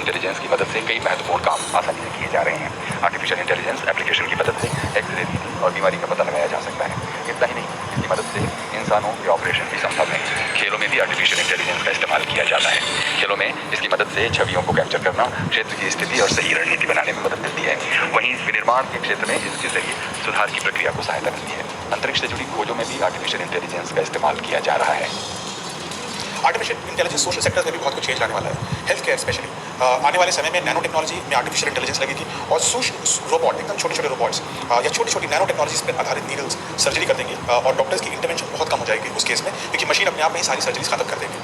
Intelligence की मदद से कई महत्वपूर्ण काम आसानी से किए जा रहे हैं। आर्टिफिशियल इंटेलिजेंस एप्लीकेशन की मदद से एक्सरे रीडिंग और बीमारी का पता लगाया जा सकता है। इतना ही नहीं, इसकी मदद से इंसानों के ऑपरेशन भी संभव है। खेलों में भी आर्टिफिशियल इंटेलिजेंस का इस्तेमाल किया जाता है। खेलों में इसकी मदद से छवियों को कैप्चर करना क्षेत्र की स्थिति और सही रणनीति बनाने में मदद मिलती है। वहीं विनिर्माण के क्षेत्र में इसके जरिए सुधार की प्रक्रिया को सहायता मिलती है। अंतरिक्ष से जुड़ी खोजों में भी आर्टिफिशियल इंटेलिजेंस का इस्तेमाल किया जा रहा है। आर्टिफिशियल इंटेलिजेंस सोशल सेक्टर्स में भी बहुत कुछ चेंज लाने वाला है। हेल्थ केयर स्पेशली आने वाले समय में नैनो टेक्नोलॉजी में आर्टिफिशियल इंटेलिजेंस लगेगी और रोबोट एकदम छोटे छोटे रोबोट्स या छोटी छोटी नैनो टेक्नोलॉजीज पर आधारित नीडल्स सर्जरी कर देंगे और डॉक्टर्स की इंटरवेंशन बहुत कम हो जाएगी उस केस में, क्योंकि मशीन अपने आप में ही सारी सर्जरीज खत्म कर देंगे।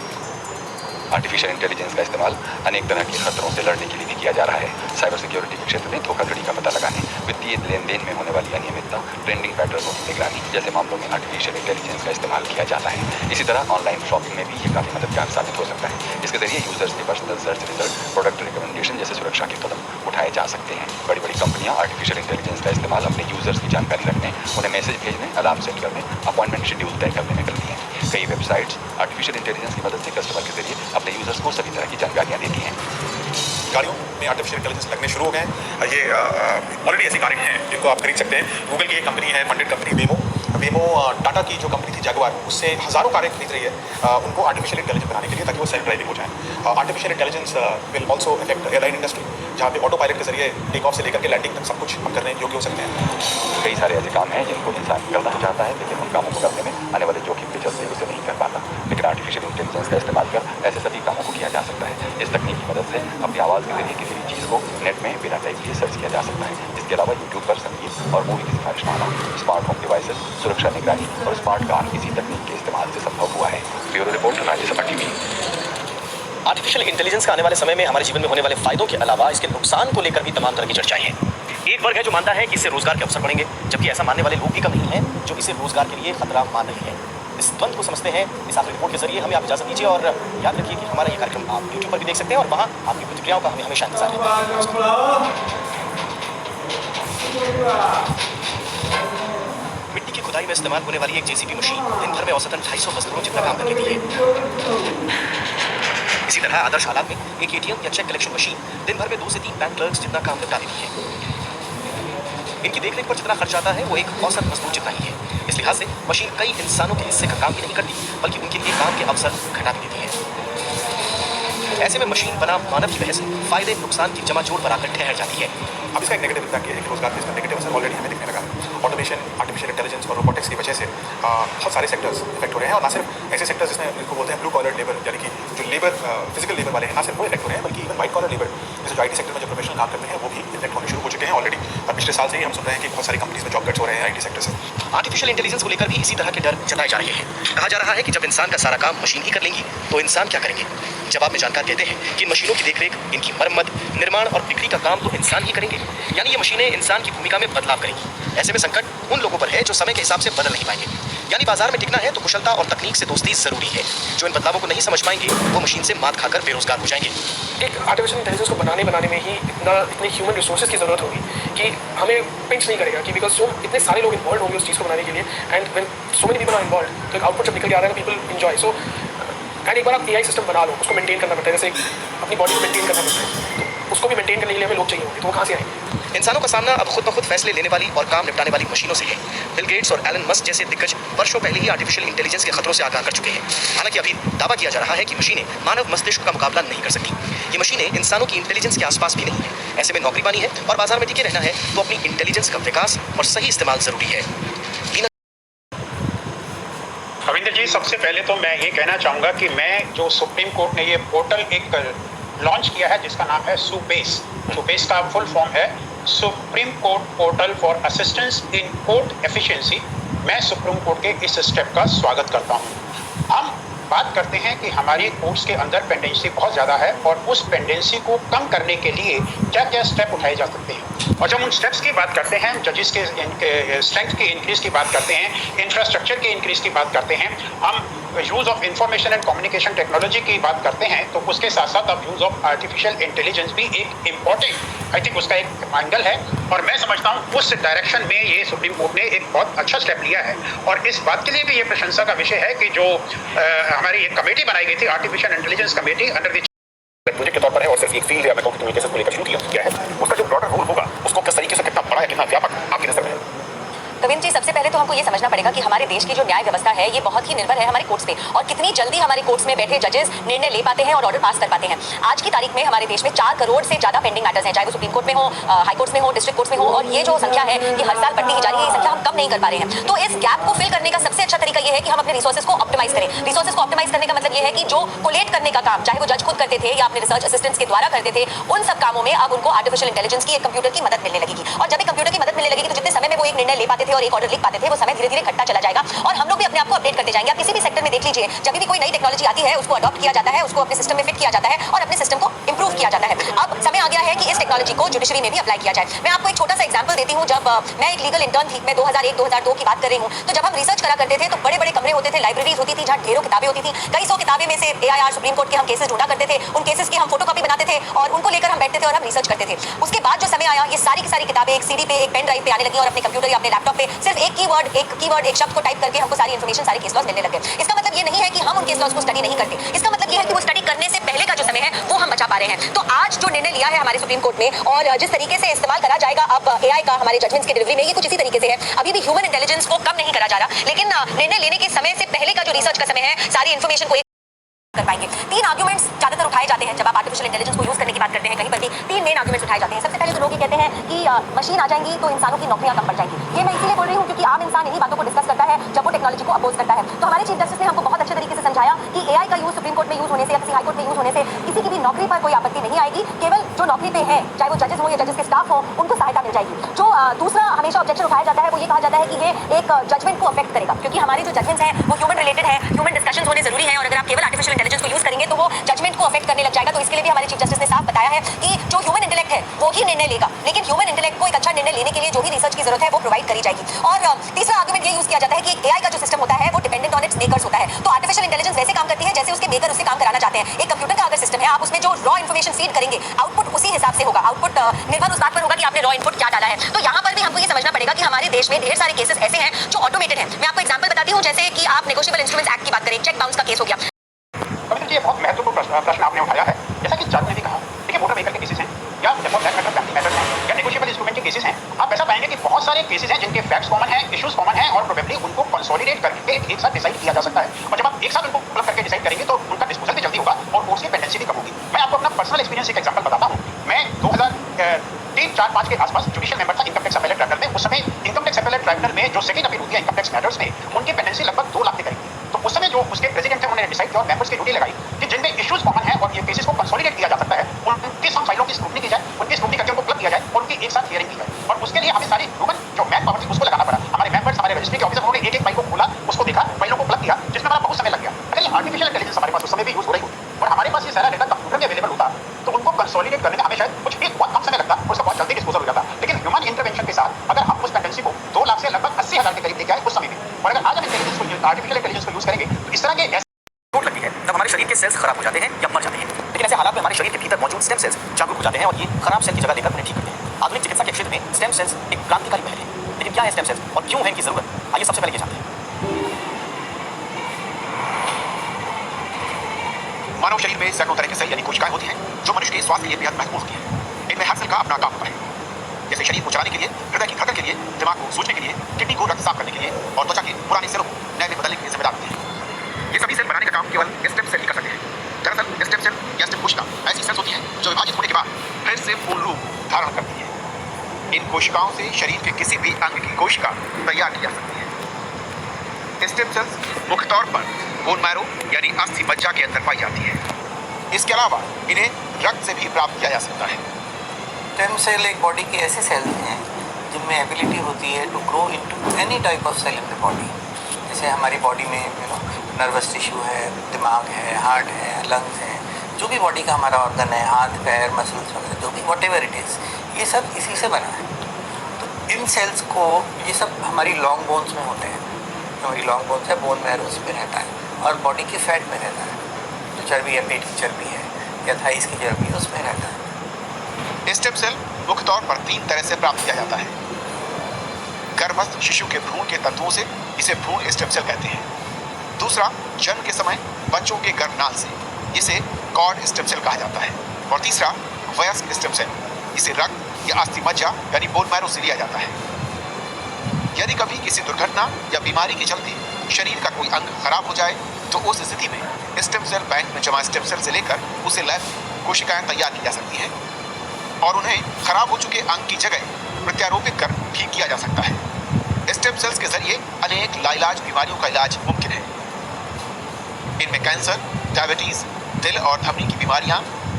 आर्टिफिशियल इंटेलिजेंस का इस्तेमाल अनेक तरह के खतरों से लड़ने के लिए भी किया जा रहा है। साइबर सिक्योरिटी के क्षेत्र में धोखाधड़ी का पता लगाने, वित्तीय लेन देन में होने वाली अनियमितता, ट्रेंडिंग पैटर्नों की निगरानी जैसे मामलों में आर्टिफिशियल इंटेलिजेंस का इस्तेमाल किया जाता है। इसी तरह ऑनलाइन शॉपिंग में भी ये काफी मददगार साबित हो सकता है। इसके जरिए यूजर्स के personal search result, product recommendation जैसे सुरक्षा के कदम उठाए जा सकते हैं। बड़ी बड़ी कंपनियां आर्टिफिशियल इंटेलिजेंस का इस्तेमाल अपने यूजर्स की जानकारी रखने, उन्हें मैसेज भेजने, अलार्म सेट करने, अपॉइंटमेंट शेड्यूल तय करने में करती हैं। कई वेबसाइट्स आर्टिफिशियल इंटेलिजेंस की मदद से कस्टमर के जरिए अपने यूजर्स को सभी तरह की जानकारियां देती हैं। गाड़ियों में आर्टिफिशियल इंटेलिजेंस लगने शुरू हो गए हैं। ये ऑलरेडी ऐसी गाड़ी हैं जिनको आप खरीद सकते हैं। गूगल की एक कंपनी है, फंडेड कंपनी वेमो, टाटा की जो कंपनी थी जगुआर, उससे हज़ारों कारें खरीद रही है उनको आर्टिफिशियल इंटेलिजेंस बनाने के लिए, ताकि वो सेल्फ ड्राइविंग हो जाए। Artificial intelligence will also affect airline industry, जहाँ पे ऑटो पायलट के जरिए टेक ऑफ से लेकर के लैंडिंग तक सब कुछ हम करने योग्य हो सकते हैं। कई सारे ऐसे काम हैं जिनको इंसान करना चाहता है, लेकिन उन कामों को करने में आने वाले जोखिम के चलते उसे नहीं कर पाता। लेकिन आर्टिफिशियल इंटेलिजेंस का इस्तेमाल कर ऐसे सभी कामों को किया जा सकता है। इस तकनीक की मदद से अपनी आवाज़ के जरिए किसी भी चीज़ को नेट में बिना टाइप किए सर्च किया जा सकता है। इसके अलावा यूट्यूब पर संगीत और मूवी की सिफारिश पाना, स्मार्ट होम डिवाइसेस, सुरक्षा निगरानी और स्मार्ट कार इसी तकनीक के इस्तेमाल से संभव हुआ है। Bureau report, Rajya Sabha TV. Artificial intelligence का आने वाले समय में हमारे जीवन में होने वाले फायदों के अलावा इसके नुकसान को लेकर भी तमाम तरह की चर्चाएं हैं। एक वर्ग है जो मानता है कि इससे रोजगार के अवसर बढ़ेंगे, जबकि ऐसा मानने वाले लोग भी कम नहीं हैं जो इसे रोजगार के लिए खतरा मान रहे हैं। इस द्वंद को समझते हैं इस आखिरी रिपोर्ट के जरिए। हमें आप इजाजत दीजिए और याद रखिए कि हमारा ये कार्यक्रम आप यूट्यूब पर भी देख सकते हैं और वहाँ आपकी प्रतिक्रियाओं का हमें हमेशा इंतजार है। मिट्टी की खुदाई में इस्तेमाल होने वाली एक जेसीबी मशीन दिन भर में औसतन 250 मजदूरों जितना काम कर लेती है। इसी तरह आदर्श हालात में एक एटीएम या चेक कलेक्शन मशीन दिन भर में 2 से 3 बैंक क्लर्क्स जितना काम निपटा देती है। इनकी देखरेख पर जितना खर्च आता है वो एक औसत मजदूर जितना ही है। इस लिहाज से मशीन कई इंसानों के हिस्से का काम भी नहीं करती, बल्कि उनके लिए काम के अवसर घटा भी देती है। ऐसे में मशीन बनाम मानव की बहस फायदे नुकसान की जमाजोड़ पर आकर ठहर जाती है। अब इसका एक नेगेटिव इम्पैक्ट है कि रोजगार पे इसका नेगेटिव असर ऑलरेडी हमें दिखने लगा है। ऑटोमेशन, आर्टिफिशियल इंटेलिजेंस और रोबोटिक्स की वजह से बहुत सारे सेक्टर्स इफेक्ट हो रहे हैं, और ना सिर्फ ऐसे सेक्टर्स जिसमें इनको बोलते हैं ब्लू कॉलर लेबर, यानी कि जो लेबर फिजिकल लेबर वाले हैं, ना सिर्फ वो इफेक्ट हो रहे हैं, बल्कि इवन व्हाइट कॉलर लेबर जैसे जो आईटी सेक्टर में जो प्रोफेशनल काम करते हैं वो भी इफेक्ट होने शुरू हो चुके हैं ऑलरेडी। और पिछले साल से ही हम सुन रहे हैं कि बहुत सारी कंपनीज में जॉब कट्स हो रहे हैं आईटी सेक्टर से। आर्टिफिशियल इंटेलिजेंस को लेकर भी इसी तरह के डर जताए जा रहे हैं। कहा जा रहा है कि जब इंसान का सारा काम मशीन ही कर लेंगी तो इंसान क्या करेंगे। जवाब में जानकार कहते हैं कि इन मशीनों की देखरेख, इनकी मरम्मत, निर्माण और बिक्री का काम तो इंसान ही करेंगे, यानी ये मशीनें इंसान की भूमिका में बदलाव करेंगी। ऐसे में संकट उन लोगों पर है जो समय के हिसाब से बदल नहीं पाएंगे। यानी बाजार में टिकना है तो कुशलता और तकनीक से दोस्ती जरूरी है। जो इन बदलावों को नहीं समझ पाएंगे वो मशीन से मात खाकर बेरोजगार हो जाएंगे। एक आर्टिफिशियल इंटेलिजेंस को बनाने में ही इतने ह्यूमन रिसोर्सेज की ज़रूरत होगी कि हमें पिंच नहीं करेगा, कि बिकॉज जो इतने सारे लोग इन्वॉल्व होंगे उस चीज़ को बनाने के लिए, and when so many people are involve, तो एक आउटपुट जब निकल के आ रहा है ना, पीपल एंजॉय। सो एंड एक बार आप एआई सिस्टम बना लो, उसको मेंटेन करना पड़ता है, जैसे अपनी बॉडी को मेंटेन करना पड़ता है, तो उसको भी मेंटेन करने के लिए हमें लोग चाहिए होंगे, तो वो कहाँ से आएंगे। इंसानों का सामना अब खुद ब खुद फैसले लेने वाली और काम निपटाने वाली मशीनों से है। बिल गेट्स और एलन मस्क जैसे दिग्गज वर्षों पहले ही आर्टिफिशियल इंटेलिजेंस के खतरों से आगाह कर चुके हैं। हालांकि अभी दावा किया जा रहा है कि मशीनें मानव मस्तिष्क का मुकाबला नहीं कर सकती। ये मशीनें इंसानों की इंटेलिजेंस के आसपास भी नहीं है। ऐसे में नौकरी पानी है और बाजार में टिके रहना है तो अपनी इंटेलिजेंस का विकास और सही इस्तेमाल जरूरी है। रविंद्र जी, सबसे पहले तो मैं ये कहना चाहूँगा कि मैं जो सुप्रीम कोर्ट ने ये पोर्टल एक लॉन्च किया है जिसका नाम है सुपेस। सुपेस का फुल फॉर्म है supreme court portal for assistance in court efficiency. मैं सुप्रीम कोर्ट के इस स्टेप का स्वागत करता हूँ। हम बात करते हैं कि हमारी कोर्ट्स के अंदर पेंडेंसी बहुत ज़्यादा है और उस पेंडेंसी को कम करने के लिए क्या क्या स्टेप उठाए जा सकते हैं। और जब उन स्टेप्स की बात करते हैं, जजेस के स्ट्रेंथ के इंक्रीज़ की बात करते हैं, इंफ्रास्ट्रक्चर के इंक्रीज़ की बात करते हैं, हम use of information and communication technology की बात करते हैं, तो उसके साथ साथ अब यूज़ ऑफ आर्टिफिशियल इंटेलिजेंस भी एक इम्पॉर्टेंट, आई थिंक उसका एक एंगल है। और मैं समझता हूँ उस डायरेक्शन में ये सुप्रीम कोर्ट ने एक बहुत अच्छा स्टेप लिया है। और इस बात के लिए भी ये प्रशंसा का विषय है कि जो हमारी एक कमेटी बनाई गई थी, artificial intelligence committee, under the के तौर पर है और सिर्फ एक फील्ड या मैं कहूँ कि तुमने केसेस को लेकर शुरू किया है, उसका जो ब्रॉडर रोल होगा उसको किस तरीके से कितना बड़ा है, कितना व्यापक आपकी नजर में है? कविंद्र जी, सबसे पहले तो हमको ये समझना पड़ेगा कि हमारे देश की जो न्याय व्यवस्था है ये बहुत ही निर्भर है हमारे कोर्ट्स पे, और कितनी जल्दी हमारे कोर्ट्स में बैठे जजेस निर्णय ले पाते हैं और ऑर्डर पास कर पाते हैं। आज की तारीख में हमारे देश में 4 करोड़ से ज्यादा पेंडिंग मैटर्स हैं, चाहे वो सुप्रीम कोर्ट में हो, हाई कोर्ट्स में हो, डिस्ट्रिक्ट कोर्ट्स में हो, और ये जो संख्या है ये हर साल बढ़ती ही जा रही है। ये संख्या हम कम नहीं कर पा रहे हैं। तो इस गैप को फिल करने का सबसे अच्छा तरीका ये है कि हम अपने रिसोर्सेज को ऑप्टिमाइज करें। रिसोर्सेज को ऑप्टिमाइज करने का मतलब ये है कि जो कोलेट करने का काम चाहे वो जज खुद करते थे या अपने रिसर्च असिस्टेंट्स के द्वारा करते थे, उन सब कामों में अब उनको आर्टिफिशियल इंटेलिजेंस की, एक कंप्यूटर की मदद मिलने लगेगी। और जब एक कंप्यूटर की मदद मिलने लगेगी तो जितने समय में वो एक निर्णय ले पाते थे और एक ऑर्डर लिख पाते थे, वो समय धीरे धीरे घटता चला जाएगा और हम लोग भी अपने आप को अपडेट करते जाएंगे। आप किसी भी सेक्टर में देख लीजिए, जब भी कोई नई टेक्नोलॉजी आती है उसको अडॉप्ट किया जाता है, उसको अपने सिस्टम में फिट किया जाता है और अपने सिस्टम को इंप्रूव किया जाता है। अब समय आ गया है कि इस टेक्नोलॉजी को जुडिशरी में भी अप्लाई किया जाए। मैं आपको एक छोटा सा एग्जांपल देती हूँ। जब मैं एक लीगल इंटर्न थी, मैं 2001-2002 की बात कर रही हूँ, तो जब हम रिसर्च करा करते थे तो बड़े बड़े कमरे होते थे, लाइब्रेरीज होती थी जहाँ ढेरों किताबें होती थी। कई सौ किताबें में से AIR सुप्रीम कोर्ट के हम केसेस ढूंढा करते थे, उन केसेस की हम फोटोकॉपी बनाते थे और उनको लेकर हम बैठते थे और हम रिसर्च करते थे। उसके बाद जो समय आया, ये सारी की सारी किताबें एक CD पे, एक पेन ड्राइव पे आने लगी और अपने कंप्यूटर या अपने लैपटॉप पे सिर्फ एक कीवर्ड एक शब्द को टाइप करके हमको सारी इन्फॉर्मेशन, सारे केस लॉज मिलने लगे। इसका मतलब ये नहीं है कि हम उन केस लॉज को स्टडी नहीं करते, इसका मतलब ये है कि वो स्टडी करने से पहले का जो समय है वो हम बचा पा रहे हैं। तो आज जो निर्णय लिया है हमारे सुप्रीम कोर्ट में और जिस तरीके से इस्तेमाल करा जाएगा अब AI का हमारे जजमेंट्स के डिलीवरी में, ये कुछ इसी तरीके से है। अभी भी ह्यूमन इंटेलिजेंस को कम नहीं करा जा रहा, लेकिन निर्णय लेने के समय से पहले का जो रिसर्च का समय है, सारी इन्फॉर्मेशन को कर पाएंगे। 3 आर्गुमेंट्स ज्यादातर उठाए जाते हैं जब आप आर्टिफिशियल इंटेलिजेंस को यूज करने की बात करते हैं। कहीं पर भी 3 मेन आर्गुमेंट्स उठाए जाते हैं। सबसे पहले तो लोग ये कहते हैं कि मशीन आ जाएंगी तो इंसानों की नौकरियां कम पड़ जाएंगी। ये मैं इसीलिए बोल रही हूँ क्योंकि आम इंसान इन्हीं बातों को डिस्कस करता है जब वो टेक्नोलॉजी को अपोज करता है। तो हमारे चीफ जस्टिस ने हमको बहुत अच्छे तरीके से समझाया कि AI का यूज सुप्रीम कोर्ट में यूज होने से या किसी हाई कोर्ट में यूज होने से किसी की भी नौकरी पर कोई आपत्ति नहीं आएगी। केवल जो नौकरी पे है, चाहे वो जजेस हो या जजेस के स्टाफ हो, उनको सहायता मिल जाएगी। जो दूसरा हमेशा ऑब्जेक्शन उठाया जाता है वो ये कहा जाता है कि ये एक जजमेंट को अफेक्ट करेगा, क्योंकि हमारी जो जजमेंट्स हैं वो ह्यूमन रिलेटेड है, ह्यूमन डिस्कशंस होने जरूरी है, और अगर आप केवल आर्टिफिशियल इंटेलिजेंस को यूज करेंगे तो वो जजमेंट को अफेक्ट करने लग जाएगा। तो इसके लिए भी हमारे चीफ जस्टिस ने साफ बताया है कि जो ह्यूमन इंटेलेक्ट है वो ही निर्णय लेगा, लेकिन ह्यूमन इंटेलेक्ट को एक अच्छा निर्णय लेने के लिए जो भी रिसर्च की जरूरत है वो प्रोवाइड करी जाएगी। और तीसरा आर्गुमेंट ये यूज किया जाता है कि AI का जो सिस्टम होता है वो डिपेंडेंट ऑन इट्स मेकर्स होता है। तो आर्टिफिशियल इंटेलिजेंस वैसे काम करती है जैसे उसके मेकर उससे काम कराना चाहते हैं। एक कंप्यूटर का अगर सिस्टम है, आप उसमें जो रॉ इन्फॉर्मेशन फीड करेंगे, आउटपुट उसी हिसाब से होगा। आउटपुट निर्भर उस बात पर होगा कि आपने रॉ इनपुट क्या डाला है। तो यहाँ पर भी हमको ये समझना पड़ेगा कि हमारे देश में ढेर सारे केसेस ऐसे हैं जो ऑटोमेटेड हैं। मैं आपको एग्जांपल बताती हूँ, जैसे कि आप नेगोशिएबल इंस्ट्रूमेंट्स एक्ट की बात करें, चेक बाउंस का केस हो गया। कविता जी, ये बहुत महत्वपूर्ण प्रश्न आपने उठाया है। जैसा कि जज ने भी कहा, देखिए मोटर व्हीकल के केसेस हैं या फैमिली मैटर्स हैं या नेगोशिएबल इंस्ट्रूमेंट के केसेस हैं, आप ऐसा पाएंगे कि बहुत सारे केसेस हैं जिनके फैक्ट्स कॉमन हैं, इश्यूज कॉमन हैं और प्रोबेबली उनको कंसोलिडेट करके एक साथ डिसाइड किया जा सकता है। और जब आप एक साथ उनको क्लब करके डिसाइड करेंगे तो उनका डिस्पोजल भी जल्दी होगा और कोर्ट्स की पेंडेंसी भी कम होगी। मैं आपको अपना पर्सनल एक्सपीरियंस एक एग्जांपल बताता हूँ। मैं 2003-4-5 के आसपास जुडिशियल मेंबर था इनकम टैक्स अपीलेट ट्राइब्यूनल में। उस समय इनकम टैक्स अपीलेट ट्राइब्यूनल में जो सेकंड अपील होती है इनकम टैक्स मैटर्स में, उनकी पेंडेंसी लगभग 2 लाख के करीब थी। तो उस समय जो उसके प्रेसिडेंट थे उन्होंने डिसाइड किया और मेंबर्स की ड्यूटी लगाई कि जिनमें इश्यूज कॉमन है और ये केसेस को कंसोलिडेट किया जा सकता है, उनकी सब फाइलों की स्क्रूटनी की जाए, उनकी स्क्रूटनी करके उनको क्लब किया जाए और उनकी एक साथ हियरिंग की जाए। और उसके लिए हमें सारी ह्यूमन जो मैन पावर थी उसको लगाना पड़ा। हमारे मेंबर्स, हमारे रजिस्ट्री के ऑफिसर, उन्होंने एक फाइल को खोला, उसको देखा, फाइलों को क्लब किया, जिसमें हमारा बहुत समय लग गया। अगर ये आर्टिफिशियल इंटेलिजेंस हमारे पास उस समय भी यूज हो रही होती और हमारे पास ये सारा डेटा कंप्यूटर में अवेलेबल होता तो उनको कंसोलिडेट करने में हमें शायद कुछ भी बहुत कम समय लगता और उसका बहुत जल्दी डिस्पोजल हो जाता। लेकिन ह्यूमन इंटरवेंशन के साथ अगर हम उस पेंडेंसी को 2 लाख से लगभग 80,000 के करीब लेके आए उस समय में, और अगर आज हम आर्टिफिशियल इंटेलिजेंस को यूज करेंगे तो इस तरह के चोट लगती है तब हमारे शरीर के सेल्स खराब हो जाते हैं या मर जाते हैं। लेकिन ऐसे हालात में हमारे शरीर के भीतर मौजूद स्टेम सेल्स जागरूक हो जाते हैं और ये खराब सेल की जगह लेकर उन्हें ठीक करते हैं। आधुनिक चिकित्सा के क्षेत्र में स्टेम सेल्स एक क्रांतिकारी पहल है। लेकिन क्या है स्टेम सेल्स और क्यों है इनकी जरूरत, आइए सबसे पहले ये जानते हैं। मानव शरीर में सैकड़ों तरह के सेल यानी कोशिकाएं होती हैं जो मनुष्य के स्वास्थ्य के लिए बेहद महत्वपूर्ण होती हैं। इनमें हर सेल का अपना काम होता है। जैसे शरीर को चलाने के लिए, हृदय की धड़कन के लिए, दिमाग को सोचने के लिए, किडनी को रक्त साफ करने के लिए और त्वचा के पुराने सेलों को नए में बदलने के लिए जिम्मेदार होते हैं। ये सभी सेल बनाने का काम केवल स्टेम सेल ही कर सकते हैं। दरअसल स्टेम सेल या स्टेम कोशिका ऐसी सेल्स होती हैं जो विभाजित होने के बाद फिर से पूर्ण रूप धारण करती है। इन कोशिकाओं से शरीर के किसी भी अंग की कोशिका तैयार की जा सकती है। स्टेम सेल्स मुख्य तौर पर बोन मैरो यानी अस्थि मज्जा के अंदर पाई जाती है। इसके अलावा इन्हें रक्त से भी प्राप्त किया जा सकता है। स्टेम सेल एक बॉडी की ऐसी सेल्स हैं जिनमें एबिलिटी होती है to grow into any type of cell in the body. जैसे हमारी बॉडी में नर्वस टिश्यू है, दिमाग है, हार्ट है, लंग्स है, जो भी बॉडी का हमारा ऑर्गन है, हाथ पैर मसल्स वगैरह जो भी वॉट एवर इट इज़, ये सब इसी से बना है। तो इन सेल्स को ये सब हमारी लॉन्ग बोन्स में होते हैं। हमारी लॉन्ग बोन्स है, बोन मैरो उस पर रहता है और बॉडी की फैट में रहता है। जो चर्बी है, पेट की चर्बी है या थाइस की चर्बी है, उसमें रहता है। स्टेम सेल मुख्य तौर पर 3 तरह से प्राप्त किया जाता है। गर्भस्थ शिशु के भ्रूण के तंतुओं से, इसे भ्रूण स्टेम सेल कहते हैं। दूसरा, जन्म के समय बच्चों के गर्भनाल से, इसे कॉर्ड स्टेम सेल कहा जाता है। और तीसरा वयस्क स्टेम सेल, इसे रक्त या अस्थि मज्जा यानी बोन मैरो से लिया जाता है। यदि कभी किसी दुर्घटना या बीमारी के चलते शरीर का कोई अंग खराब हो जाए तो उस स्थिति में स्टेम सेल बैंक में जमा स्टेम सेल से लेकर उसे लैब में कोशिकाएं तैयार की जा सकती हैं और उन्हें खराब हो चुके अंग की जगह प्रत्यारोपित कर ठीक किया जा सकता है। स्टेम सेल्स के जरिए अनेक लाइलाज बीमारियों का इलाज मुमकिन है। इनमें कैंसर, डायबिटीज, दिल और धमनी की बीमारियां,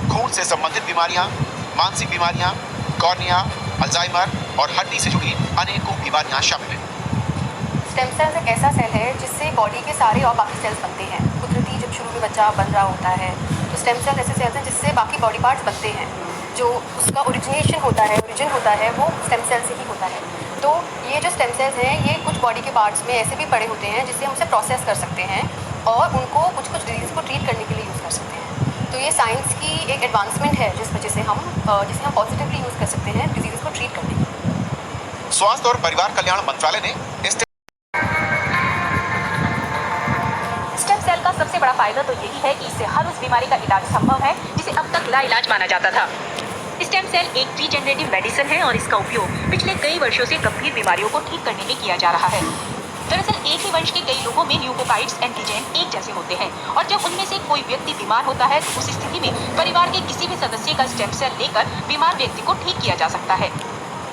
खून से संबंधित बीमारियां, मानसिक बीमारियां, कॉर्निया, अल्जाइमर और हड्डी से जुड़ी अनेकों बीमारियां शामिल हैं। स्टेम सेल्स एक ऐसा सेल है जिससे बॉडी के सारे और बाकी सेल्स बनते हैं। कुदरती जब शुरू में बच्चा बन रहा होता है तो स्टेम सेल्स ऐसे सेल्स हैं जिससे बाकी बॉडी पार्ट्स बनते हैं। जो उसका ओरिजिन होता है वो स्टेम सेल से ही होता है। तो ये जो स्टेम सेल्स हैं ये कुछ बॉडी के पार्ट्स में ऐसे भी पड़े होते हैं जिससे हम उसे प्रोसेस कर सकते हैं और उनको कुछ डिजीज़ को ट्रीट करने के लिए यूज़ कर सकते हैं। तो ये साइंस की एक एडवांसमेंट है जिस वजह से हम पॉजिटिवली यूज़ कर सकते हैं डिजीज़ को ट्रीट करने के लिए। स्वास्थ्य और परिवार कल्याण मंत्रालय ने स्टेम सेल का सबसे बड़ा फायदा तो यही है कि इससे हर उस बीमारी का इलाज संभव है जिसे अब तक लाइलाज माना जाता था। स्टेम सेल एक रीजेनरेटिव मेडिसिन है और इसका उपयोग पिछले कई वर्षों से गंभीर बीमारियों को ठीक करने में किया जा रहा है। दरअसल एक ही वंश के कई लोगों में ल्यूकोकाइट्स एंटीजन एक जैसे होते हैं और जब उनमें से कोई व्यक्ति बीमार होता है तो उस स्थिति में परिवार के किसी भी सदस्य का स्टेम सेल लेकर बीमार व्यक्ति को ठीक किया जा सकता है।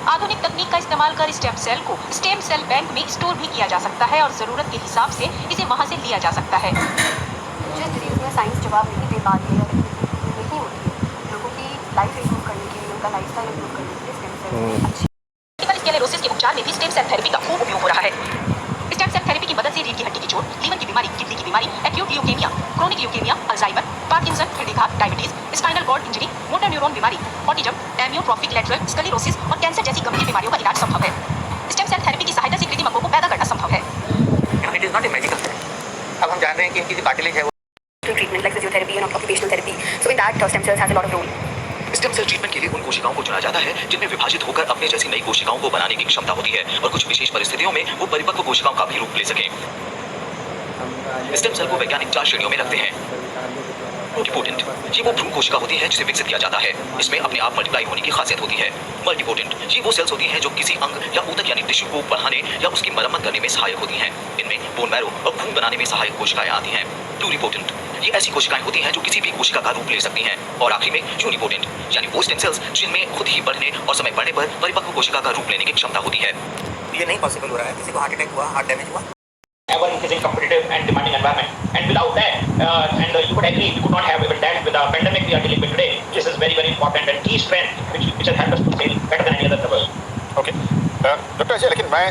आधुनिक तकनीक का इस्तेमाल कर स्टेम सेल को स्टेम सेल बैंक में स्टोर भी किया जा सकता है और ज़रूरत के हिसाब से इसे वहाँ से लिया जा सकता है। जिस डिजीज़ में साइंस जवाब नहीं दे पा रही है नहीं होती है, लोगों की लाइफ इंप्रूव करने के लिए, उनका लाइफस्टाइल इंप्रूव करने के लिए स्टेम सेल अच्छी। मल्टीपल स्क्लेरोसिस के उपचार में भी स्टेम सेल थेरेपी का खूब उपयोग हो रहा है। स्टेम सेल थेरेपी की मदद से रीढ़ की हड्डी की चोट, लीवर की बीमारी, किडनी की बीमारी, acute leukaemia, chronic leukaemia, Alzheimer, Parkinson, हृदयघात, diabetes, spinal cord injury, motor neuron बीमारी, ऑटिज्म, एमियोट्रोफिक लेटरल स्क्लेरोसिस और कैंसर जैसी गंभीर बीमारियों का इलाज संभव है। स्टेम सेल थेरेपी की सहायता से कृत्रिम अंगों को पैदा करना संभव है। It is not a medical thing. अब हम जान रहे हैं कि इनकी जो कार्टिलेज है वो treatment like physiotherapy and occupational therapy, so in that stem cells has a lot of role. Stem cell treatment के लिए उन कोशिकाओं को चुना जाता है जिनमें विभाजित होकर अपने जैसी नई कोशिकाओं को बनाने की क्षमता होती है और कुछ विशेष परिस्थितियों में वो परिपक्व कोशिकाओं का भी रूप ले सकें। स्टेम सेल को वैज्ञानिक 4 श्रेणियों में रखते हैं। प्लूरिपोटेंट, ये वो भ्रूण कोशिका होती है जिसे विकसित किया जाता है। इसमें अपने आप मल्टीप्लाई होने की खासियत होती है। मल्टीपोटेंट, ये वो सेल्स होती हैं जो किसी अंग या ऊतक यानी टिश्यू को बढ़ाने या उसकी मरम्मत करने में सहायक होती हैं। इनमें बोन मैरो और खून बनाने में सहायक कोशिकाएं आती हैं। प्लूरिपोटेंट, ये ऐसी कोशिकाएं होती हैं जो किसी भी कोशिका का रूप ले सकती हैं। और आखिरी में यूनिपोटेंट, यानी वो स्टेम सेल्स जिनमें खुद ही बढ़ने और समय बढ़ने पर परिपक्व कोशिका का रूप लेने की क्षमता होती है। ये नहीं पॉसिबल हो रहा है। किसी को हार्ट अटैक हुआ, हार्ट डैमेज हुआ, ever increasing competitive and demanding environment, and without that you would agree we could not have even dealt with the pandemic we are dealing with today. This is very important and key strength which has helped us to sail better than any other travel. Okay doctor Ajay, लेकिन मैं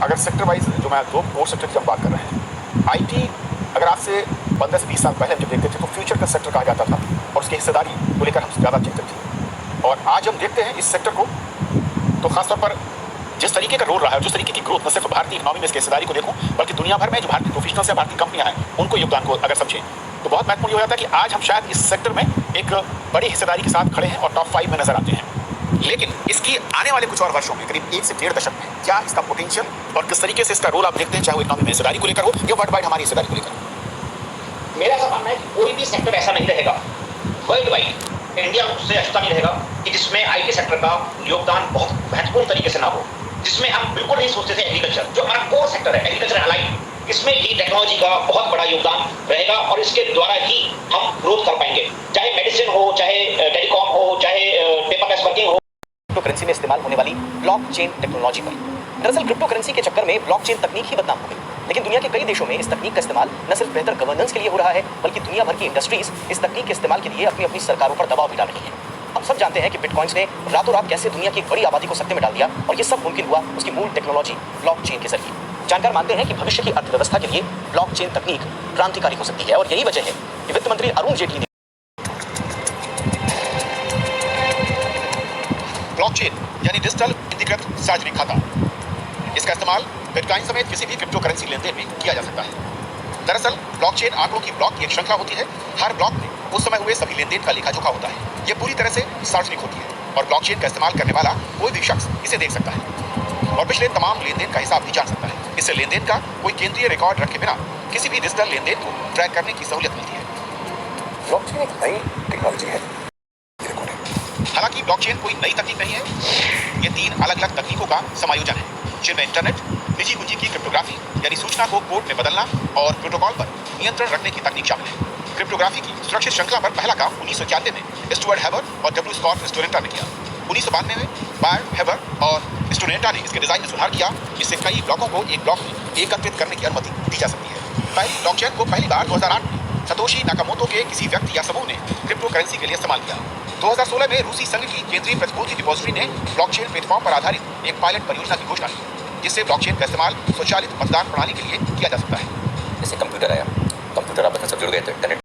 अगर sector wise जो मैं 2 core sector की हम बात कर रहे हैं, आईटी अगर आज से 15 से 20 साल पहले हम जब देखते थे तो फ्यूचर का सेक्टर कहा जाता था और उसकी हिस्सेदारी को लेकर हम ज़्यादा चिंतित थे। और आज हम देखते हैं इस सेक्टर को तो खासतौर पर जिस तरीके का रोल रहा है, जिस तरीके की ग्रोथ न सिर्फ भारतीय इकोनॉमी में इसकी हिस्सेदारी को देखूं बल्कि दुनिया भर में जो भारतीय प्रोफेशनल्स हैं, भारतीय कंपनियां हैं, उनको योगदान को अगर समझें तो बहुत महत्वपूर्ण हो जाता है कि आज हम शायद इस सेक्टर में एक बड़ी हिस्सेदारी के साथ खड़े हैं और टॉप 5 में नजर आते हैं। लेकिन इसकी आने वाले कुछ और वर्षों में करीब 1 से 1.5 दशक में क्या इसका पोटेंशियल और किस तरीके से इसका रोल आप देखते हैं, चाहे वो इकोनॉमी में हिस्सेदारी को लेकर हो या वर्ल्ड वाइड हमारी हिस्सेदारी को लेकर? मेरा ऐसा मानना है कि कोई भी सेक्टर ऐसा नहीं रहेगा वर्ल्ड वाइड, इंडिया उससे अच्छा नहीं रहेगा कि जिसमें आईटी सेक्टर का योगदान बहुत महत्वपूर्ण तरीके से ना हो, जिसमें हम बिल्कुल नहीं सोचते थे एग्रीकल्चर जो हमारा कोर सेक्टर है, एग्रीकल्चर अलाइड, इसमें भी टेक्नोलॉजी का बहुत बड़ा योगदान रहेगा और इसके द्वारा ही हम ग्रोथ कर पाएंगे, चाहे मेडिसिन हो, चाहे टेलीकॉम हो, चाहे पेपरलेस वर्किंग हो। क्रिप्टो करेंसी में इस्तेमाल होने वाली ब्लॉकचेन टेक्नोलॉजी पर। दरअसल क्रिप्टो करेंसी के चक्कर में ब्लॉकचेन तकनीक ही बदनाम हो गई, लेकिन दुनिया के कई देशों में इस तकनीक का इस्तेमाल न सिर्फ बेहतर गवर्नेंस के लिए हो रहा है बल्कि दुनिया भर की इंडस्ट्रीज इस तकनीक के इस्तेमाल के लिए अपनी अपनी सरकारों पर दबाव भी डाल रही हैं। हम सब जानते हैं कि बिटकॉइंस ने रातों रात कैसे दुनिया की एक बड़ी आबादी को सत्ते में डाल दिया और ये सब मुमकिन हुआ उसकी मूल टेक्नोलॉजी ब्लॉकचेन के जरिए। जानकार मानते हैं कि भविष्य की अर्थव्यवस्था के लिए ब्लॉकचेन तकनीक क्रांतिकारी हो सकती है और यही वजह है कि वित्त मंत्री अरुण जेटली ने ब्लॉकचेन यानी डिजिटल इंटीग्रेट सार्वजनिक खाता, इसका इस्तेमाल बिटकॉइन समेत किसी भी क्रिप्टो करेंसी लेनदेन में किया जा सकता है। दरअसल ब्लॉकचेन आंकड़ों की ब्लॉक की एक श्रृंखला होती है। हर ब्लॉक में उस समय हुए सभी लेनदेन का लेखा जोखा होता है। ये पूरी तरह से सार्वजनिक होती है और ब्लॉकचेन का इस्तेमाल करने वाला कोई भी शख्स इसे देख सकता है और पिछले तमाम लेनदेन का हिसाब भी जान सकता है। इससे लेनदेन का कोई केंद्रीय रिकॉर्ड रखे बिना किसी भी डिजिटल लेनदेन को ट्रैक करने की सहूलियत मिलती है। ब्लॉकचेन एक नई टेक्नोलॉजी है। हालांकि ब्लॉकचेन कोई नई तकनीक नहीं है, ये 3 अलग अलग तकनीकों का समायोजन है, जिनमें इंटरनेट, निजी कुंजी की क्रिप्टोग्राफी यानी सूचना को कोड में बदलना और प्रोटोकॉल पर नियंत्रण रखने की तकनीक शामिल है। क्रिप्टोग्राफी की सुरक्षित श्रृंखला पर पहला काम 1991 में स्टुअर्ट हैबर और डब्ल्यू स्कॉट स्टोरेंटा ने किया। 1992 में बायर हैबर और स्टोरेंटा ने इसके डिजाइन में सुधार किया, जिससे कई ब्लॉकों को एक ब्लॉक में एकत्रित करने की अनुमति दी जा सकती है। पहली ब्लॉकचेन को पहली बार 2008 में सतोशी नाकामोटो के किसी व्यक्ति या समूह ने क्रिप्टो करेंसी के लिए इस्तेमाल किया। 2016 में रूसी संघ की केंद्रीय प्रतिभूति डिपॉजिटरी ने ब्लॉकचेन प्लेटफॉर्म पर आधारित एक पायलट परियोजना की घोषणा की, जिससे ब्लॉकचेन का इस्तेमाल स्वचालित मतदान प्रणाली के लिए किया जा सकता है। जैसे कंप्यूटर आया, कंप्यूटर आपस में सब जुड़ गए तो इंटरनेट।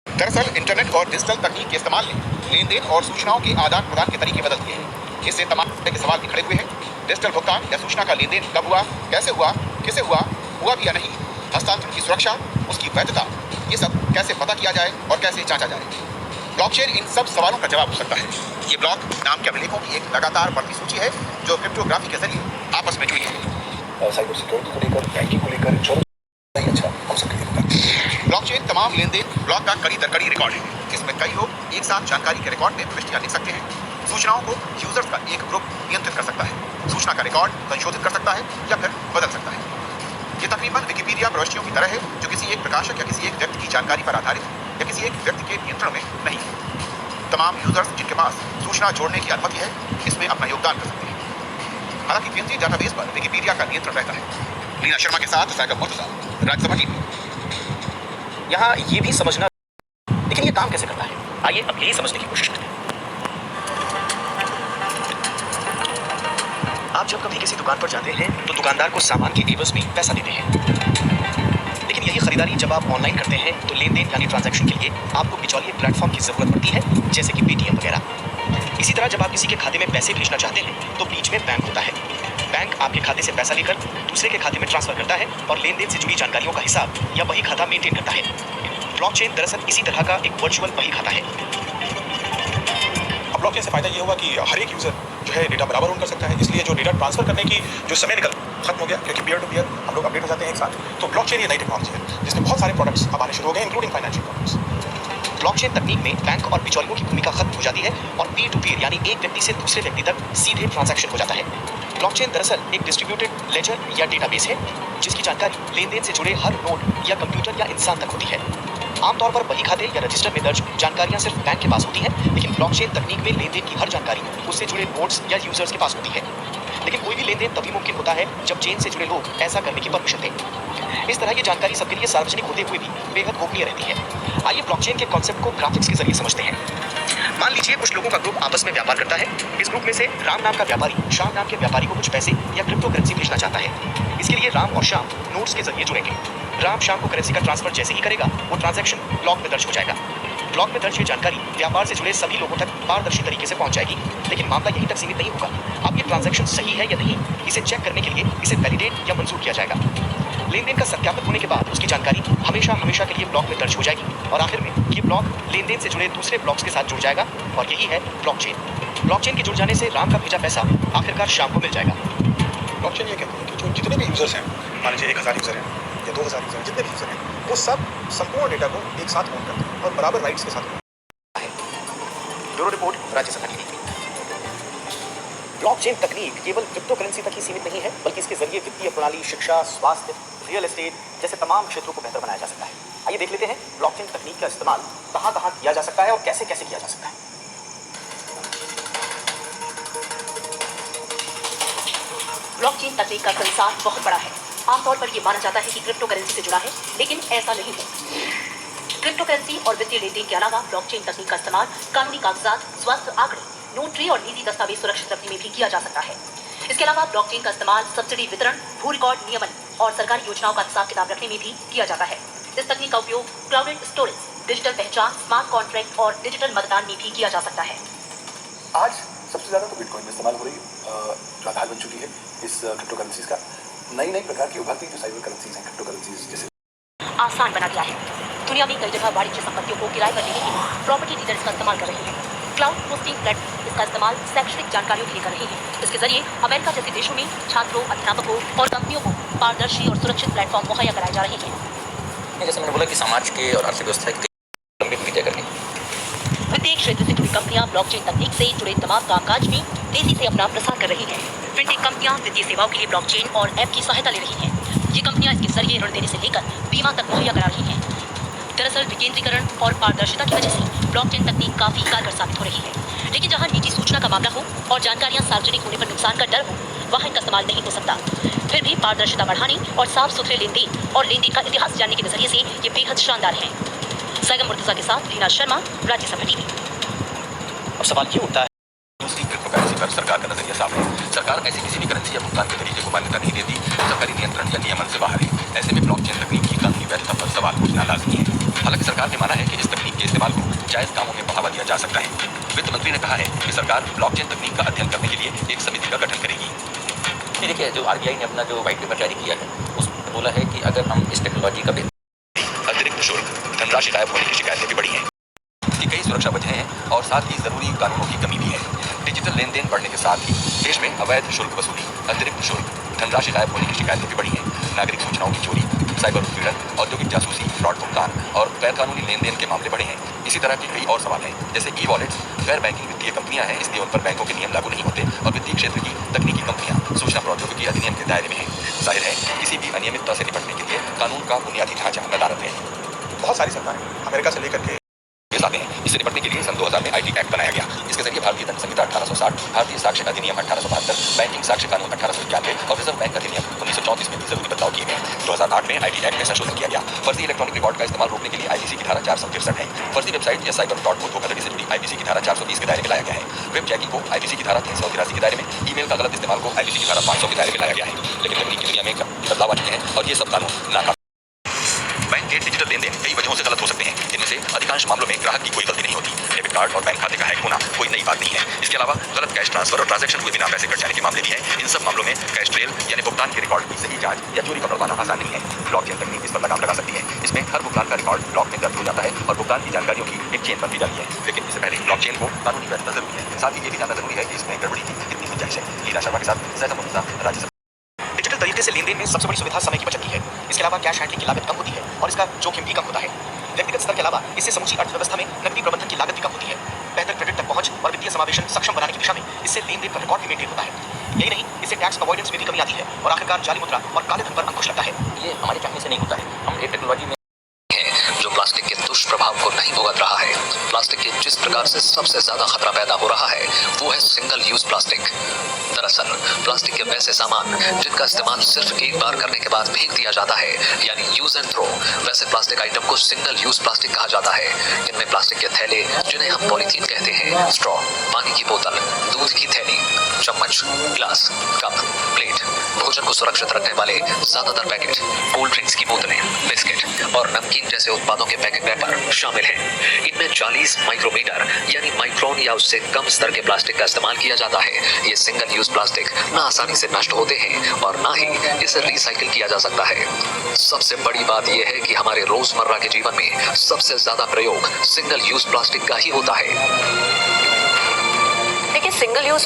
दरअसल इंटरनेट और डिजिटल तकनीक के इस्तेमाल ने लेन-देन और सूचनाओं के आदान प्रदान के तरीके बदल दिए हैं। इससे तमाम तरह के सवाल भी खड़े हुए हैं। डिजिटल भुगतान या सूचना का लेन-देन कब हुआ, कैसे हुआ, किसे हुआ भी या नहीं, हस्तांतरण की सुरक्षा, उसकी वैधता, ये सब कैसे पता किया जाए और कैसे जांचा जाए। ब्लॉकचेन इन सब सवालों का जवाब हो सकता है। ये ब्लॉक नाम के अभिलेखों की एक लगातार बढ़ती सूची है जो क्रिप्टोग्राफी के जरिए आपस में जुड़ी है। साइबर सिक्योरिटी को लेकर, बैंकिंग को लेकर, इंश्योरेंस अच्छा हम सब ब्लॉकचेन तमाम लेन-देन ब्लॉक का कड़ी दर कड़ी रिकॉर्ड है, जिसमें कई लोग एक साथ जानकारी के रिकॉर्ड में प्रविष्टियां लिख सकते हैं। सूचनाओं को यूजर्स का एक ग्रुप नियंत्रित कर सकता है, सूचना का रिकॉर्ड संशोधित कर सकता है या फिर बदल सकता है। ये तकरीबन विकिपीडिया प्रविष्टियों की तरह है, जो किसी एक प्रकाशक या किसी एक व्यक्ति की जानकारी पर आधारित है या किसी एक व्यक्ति के नियंत्रण में नहीं है। तमाम यूजर्स जिनके पास सूचना जोड़ने की अनुमति है, इसमें अपना योगदान कर सकते हैं। हालांकि केंद्रीय डेटाबेस पर विकिपीडिया का नियंत्रण रहता है। लीना शर्मा के साथ सागर मुर्तजा, राज्यसभा टीवी। यहाँ ये भी समझना, लेकिन ये काम कैसे करता है, आइए अब यही समझने की कोशिश करते हैं। आप जब कभी किसी दुकान पर जाते हैं तो दुकानदार को सामान के एवज में पैसा देते हैं, लेकिन यही खरीदारी जब आप ऑनलाइन करते हैं तो लेन देन यानी ट्रांजैक्शन के लिए आपको बिचौलिए प्लेटफॉर्म की जरूरत पड़ती है, जैसे कि पेटीएम वगैरह। इसी तरह जब आप किसी के खाते में पैसे भेजना चाहते हैं तो बीच में बैंक होता है। बैंक आपके खाते से पैसा लेकर दूसरे के खाते में ट्रांसफर करता है और लेन देन से जुड़ी जानकारियों का हिसाब या वही खाता मेंटेन करता है। ब्लॉकचेन दरअसल इसी तरह का एक वर्चुअल वही खाता है। अब ब्लॉकचेन से फायदा ये हुआ कि हर एक यूजर जो है डेटा बराबर ओन कर सकता है, इसलिए जो डेटा ट्रांसफर करने की जो समय निकल खत्म हो गया, क्योंकि पीयर टू पीयर हम लोग अपडेट हो जाते हैं एक साथ। तो ब्लॉकचेन ये नई टेक्नोलॉजी है जिसमें बहुत सारे प्रोडक्ट्स अब आने शुरू हो गए, इंक्लूडिंग फाइनेंशियल प्रोडक्ट्स। ब्लॉकचेन तकनीक में बैंक और बिचौलियों की भूमिका खत्म हो जाती है और पीयर टू पीयर यानी एक व्यक्ति से दूसरे व्यक्ति तक सीधे ट्रांजैक्शन हो जाता है। ब्लॉकचेन दरअसल एक डिस्ट्रीब्यूटेड लेजर या डेटाबेस है, जिसकी जानकारी लेन देन से जुड़े हर नोड या कंप्यूटर या इंसान तक होती है। आमतौर पर बही खाते या रजिस्टर में दर्ज जानकारियां सिर्फ बैंक के पास होती हैं, लेकिन ब्लॉकचेन तकनीक में लेन देन की हर जानकारी उससे जुड़े नोड्स या यूजर्स के पास होती है। लेकिन कोई भी लेन देन तभी मुमकिन होता है जब चेन से जुड़े लोग ऐसा करने की परमिशन दें। इस तरह की जानकारी सबके लिए सार्वजनिक होते हुए भी बेहद गोपनीय रहती है। आइए ब्लॉकचेन के कॉन्सेप्ट को ग्राफिक्स के जरिए समझते हैं। मान लीजिए कुछ लोगों का ग्रुप आपस में व्यापार करता है। इस ग्रुप में से राम नाम का व्यापारी श्याम नाम के व्यापारी को कुछ पैसे या क्रिप्टो करेंसी भेजना चाहता है। इसके लिए राम और श्याम नोट्स के जरिए जुड़ेंगे। राम श्याम को करेंसी का ट्रांसफर जैसे ही करेगा, वो ट्रांजैक्शन ब्लॉक में दर्ज हो जाएगा। ब्लॉक में दर्ज ये जानकारी व्यापार से जुड़े सभी लोगों तक पारदर्शी तरीके से पहुंच जाएगी। लेकिन मामला यहीं तक सीमित नहीं होगा। अब ये ट्रांजैक्शन सही है या नहीं, इसे चेक करने के लिए इसे वैलिडेट या मंजूर किया जाएगा। लेन देन का सत्यापित होने के बाद उसकी जानकारी हमेशा हमेशा के लिए ब्लॉक में दर्ज हो जाएगी और आखिर में ये ब्लॉक लेन देन से जुड़े दूसरे ब्लॉक्स के साथ जुड़ जाएगा और यही है ब्लॉकचेन। ब्लॉकचेन के जुड़ जाने से राम का भेजा पैसा आखिरकार श्याम को मिल जाएगा। ब्लॉकचेन ये कहते हैं कि जो जितने भी यूजर्स हैं, मान लीजिए 1000 यूजर हैं या 2000 यूजर हैं, जितने भी यूजर हैं, वो सब संपूर्ण डेटा को एक साथ ओन करते हैं और बराबर राइट्स के साथ। Bureau report, Rajya Sabha TV. Blockchain तकनीक केवल क्रिप्टो करेंसी तक ही सीमित नहीं है, बल्कि इसके जरिए वित्तीय प्रणाली, शिक्षा, स्वास्थ्य, रियल एस्टेट जैसे तमाम क्षेत्रों को बेहतर बनाया जा सकता है। आइए देख लेते हैं ब्लॉकचेन तकनीक का इस्तेमाल कहां कहां किया जा सकता है और कैसे कैसे किया जा सकता है। ब्लॉकचेन तकनीक का संसार बहुत बड़ा है। आमतौर पर यह माना जाता है कि क्रिप्टो करेंसी से जुड़ा है, लेकिन ऐसा नहीं है। क्रिप्टो करेंसी और वित्तीय लेन देन के अलावा ब्लॉकचेन तकनीक का इस्तेमाल कानूनी कागजात, स्वास्थ्य आंकड़े, नोटरी और निजी दस्तावेज सुरक्षित रखने में भी किया जा सकता है। इसके अलावा ब्लॉकचेन का इस्तेमाल सब्सिडी वितरण, भू रिकॉर्ड नियमन और सरकारी योजनाओं का हिसाब किताब रखने में भी किया जाता है। इस तकनीक का उपयोग क्लाउडेड स्टोरेज, डिजिटल पहचान, स्मार्ट कॉन्ट्रैक्ट और डिजिटल मतदान में भी किया जा सकता है। आज सबसे ज़्यादा तो बिटकॉइन में इस्तेमाल हो रही जो आधार बन चुकी है इस क्रिप्टो करेंसीज का। नई नई प्रकार की उभरती जो साइबर करेंसीज हैं, क्रिप्टो करेंसीज जैसे आसान बना दिया है। दुनिया में कई जगह वाणिज्य संपत्तियों को किराए पर देने के लिए प्रॉपर्टी डीलर्स का इस्तेमाल कर रही है। क्लाउड होस्टिंग प्लेटफॉर्म इसका इस्तेमाल शैक्षणिक जानकारियों के लिए कर रही है। इसके जरिए अमेरिका जैसे देशों में छात्रों, अध्यापकों और कंपनियों को पारदर्शी और सुरक्षित प्लेटफॉर्म मुहैया कराए जा रहे हैं। जैसे मैंने बोला कि समाज के और अर्थव्यवस्था की लंबी प्रक्रिया करनी। वित्तीय क्षेत्र से जुड़ी कंपनियां ब्लॉकचेन तकनीक से जुड़े तमाम कामकाज में तेजी से अपना प्रसार कर रही हैं। फिनटेक कंपनियां वित्तीय सेवाओं के लिए ब्लॉकचेन और ऐप की सहायता ले रही हैं। ये कंपनियां इसके जरिए ऋण देने से लेकर बीमा तक मुहैया करा रही हैं। दरअसल विकेंद्रीकरण और पारदर्शिता की वजह से ब्लॉकचेन तकनीक काफी कारगर साबित हो रही है। लेकिन जहां निजी सूचना का मामला हो और जानकारियां सार्वजनिक होने पर नुकसान का डर हो, वहां इनका इस्तेमाल नहीं हो सकता। फिर भी पारदर्शिता बढ़ाने और साफ सुथरे लेनदेन और लेनदेन का इतिहास जानने के नजरिए से ये बेहद शानदार है। साइगम मुर्तजा के साथ रीना शर्मा, राज्यसभा टीवी। अब सवाल ये उठता है, दूसरी क्रिप्टो करेंसी पर सरकार का नजरिया साफ है। सरकार ऐसी किसी भी करेंसी या भुगतान के तरीके को मान्यता नहीं देती सरकारी नियंत्रण या नियमन से बाहर है। ऐसे में ब्लॉकचेन तकनीक की कानूनी वैधता पर सवाल पूछना लाजमी है। हालांकि सरकार ने माना है कि इस तकनीक के इस्तेमाल को जायज कामों में बढ़ावा दिया जा सकता है। वित्त मंत्री ने कहा है कि सरकार ब्लॉकचेन तकनीक का अध्ययन करने के लिए एक समिति का गठन करेगी। देखिए, जो आरबीआई ने अपना जो व्हाइट पेपर जारी किया है उसमें बोला है कि अगर हम इस टेक्नोलॉजी का अतिरिक्त शुल्क, धनराशि गायब होने की शिकायतें भी बढ़ी हैं। ये कई सुरक्षा वजह हैं और साथ ही जरूरी कानूनों की कमी भी है। डिजिटल लेन देन बढ़ने के साथ ही देश में अवैध शुल्क वसूली, अतिरिक्त शुल्क, धनराशि गायब होने की शिकायतें भी बढ़ी हैं। नागरिक सूचनाओं की चोरी, साइबर उत्पीड़न, औद्योगिक जासूसी, फ्रॉड भुगतान और गैर कानूनी लेन देन के मामले बढ़े हैं। इसी तरह के कई और सवाल हैं, जैसे ई वॉलेट्स, गैर बैंकिंग वित्तीय कंपनियां हैं, इसलिए उन पर बैंकों के नियम लागू नहीं होते और वित्तीय क्षेत्र की तकनीकी कंपनियां सूचना प्रौद्योगिकी अधिनियम के दायरे में हैं। जाहिर है किसी भी अनियमितता से निपटने के लिए कानून का बुनियादी ढांचा नदारद है। बहुत सारी सरकारें अमेरिका से लेकर के आते हैं। इससे निपटने के लिए सन 2000 में आईटी एक्ट बनाया गया। इसके जरिए भारतीय दंड संहिता 1860, भारतीय साक्ष्य अधिनियम 1872, बैंकिंग साक्ष्य कानून 1891 और रिजर्व बैंक अधिनियम 1934 में भी जरूरी बदलाव किए गए। 2008 में आईटी एक्ट में संशोधन किया गया। फर्जी इलेक्ट्रॉनिक रिकॉर्ड का इस्तेमाल रोकने के लिए आईपीसी की धारा 463 है। फर्जी वेबसाइट या साइबर फ्रॉड को धोखाधड़ी से जुड़ी आईपीसी की धारा 430 के दायरे में लाया गया है। वेब चेकिंग को आईपीसी की धारा 383 के दायरे में, ईमेल का गलत इस्तेमाल को आईपीसी की धारा 500 के दायरे में लाया गया है। लेकिन तकनीक की दुनिया में बदलाव आ चुके हैं और ये सब कानून नाकाफी। बैंक के डिजिटल लेन देन कई वजहों से गलत हो सकते हैं। इनमें से अधिकांश मामलों में ग्राहक की कोई गलती नहीं होती। डेबिट कार्ड और बैंक खाते का हैक होना कोई नई बात नहीं है। इसके अलावा गलत कैश ट्रांसफर और ट्रांजैक्शन हुए बिना पैसे कट जाने के मामले भी हैं। इन सब मामलों में कैश ट्रेल यानी भुगतान के रिकॉर्ड की सही जांच या चोरी पकड़वाना आसान नहीं है। ब्लॉकचेन तकनीक इस पर लगाम लगा सकती है। इसमें हर भुगतान का रिकॉर्ड ब्लॉक में दर्ज हो जाता है और भुगतान की जानकारियों की एक चेन बनती जाती है। लेकिन इससे पहले ब्लॉकचेन को कानूनी वैधता जरूरी है। साथ ही ये भी जानना जरूरी है कि इसमें गड़बड़ी की कितनी गुंजाइश है। लीला शर्मा के साथ सैयद मुर्तजा, राज्यसभा। डिजिटल तरीके से लेनदेन में सबसे बड़ी सुविधा समय की बचत की है। इसके अलावा कैश हैंडलिंग की लागत कम होती है और इसका जोखिम भी कम होता है। व्यक्तिगत स्तर के अलावा इससे समूची अर्थव्यवस्था में नकदी प्रबंधन की लागत भी कम होती है। बेहतर क्रेडिट तक पहुंच और वित्तीय समावेशन सक्षम बनाने की दिशा में इससे लेन देन का रिकॉर्ड भी मेंटेन होता है। यही नहीं, इससे टैक्स अवॉइडेंस में भी कमी आती है और आखिरकार जाली मुद्रा और काले धन पर अंकुश लगता है। ये हमारे चाहने से नहीं होता है। हम एक टेक्नोलॉजी में जो प्लास्टिक के दुष्प्रभाव को नहीं भुगत रहा है। प्लास्टिक के जिस प्रकार से सबसे ज्यादा खतरा पैदा हो रहा है वो है सिंगल यूज प्लास्टिक। दरअसल प्लास्टिक के वैसे सामान जिनका इस्तेमाल सिर्फ एक बार करने के बाद फेंक दिया जाता है यानी यूज एंड थ्रो, वैसे प्लास्टिक आइटम को सिंगल यूज प्लास्टिक कहा जाता है। इनमें प्लास्टिक के थैले जिन्हें हम पॉलीथीन कहते हैं, स्ट्रॉ, पानी की बोतल, दूध की थैली, चम्मच, ग्लास, कप, प्लेट, भोजन को सुरक्षित रखने वाले ज्यादातर पैकेट, कोल्ड ड्रिंक्स की बोतलें, बिस्किट और नमकीन जैसे उत्पादों के पैकेट रैपर शामिल हैं। इनमें 40 माइक्रोमीटर यानी माइक्रोन या उससे कम स्तर के प्लास्टिक का इस्तेमाल किया जाता है। ये सिंगल यूज प्लास्टिक ना आसानी से नष्ट होते हैं और ना ही इसे रिसाइकिल किया जा सकता है। सबसे बड़ी बात यह है कि हमारे रोजमर्रा के जीवन में सबसे ज्यादा प्रयोग सिंगल यूज प्लास्टिक का ही होता है। देखिए, सिंगल यूज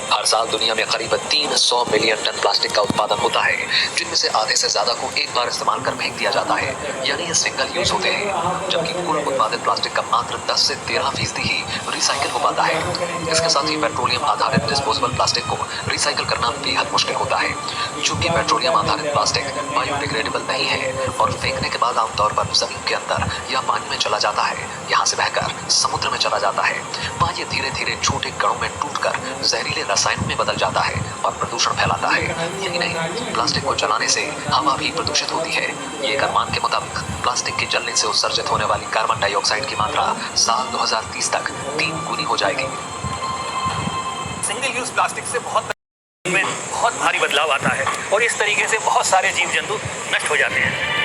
हर साल दुनिया में करीब 300 मिलियन टन प्लास्टिक का उत्पादन होता है, जिनमें से आधे से ज्यादा को एक बार इस्तेमाल कर फेंक दिया जाता है, यानी ये सिंगल यूज होते हैं। जबकि कुल उत्पादित प्लास्टिक का मात्र 10 से 13% ही रिसाइकिल हो पाता है। इसके साथ ही पेट्रोलियम आधारित डिस्पोजेबल प्लास्टिक को रिसाइकिल करना बेहद मुश्किल होता है। चूंकि पेट्रोलियम आधारित प्लास्टिक बायोडिग्रेडेबल नहीं है और फेंकने के बाद आमतौर पर जमीन के अंदर या पानी में चला जाता है, यहाँ से बहकर समुद्र में चला जाता है। वहाँ ये धीरे धीरे छोटे कणों में टूटकर जहरीले रसायन में बदल जाता है और प्रदूषण फैलाता है। यही नहीं, प्लास्टिक को जलाने से हवा भी प्रदूषित होती है। ये एक अनुमान के मुताबिक प्लास्टिक के जलने से उत्सर्जित होने वाली कार्बन डाइऑक्साइड की मात्रा साल 2030 तक 3 गुनी हो जाएगी। सिंगल यूज प्लास्टिक से बहुत भारी बदलाव आता है और इस तरीके से बहुत सारे जीव जंतु नष्ट हो जाते हैं।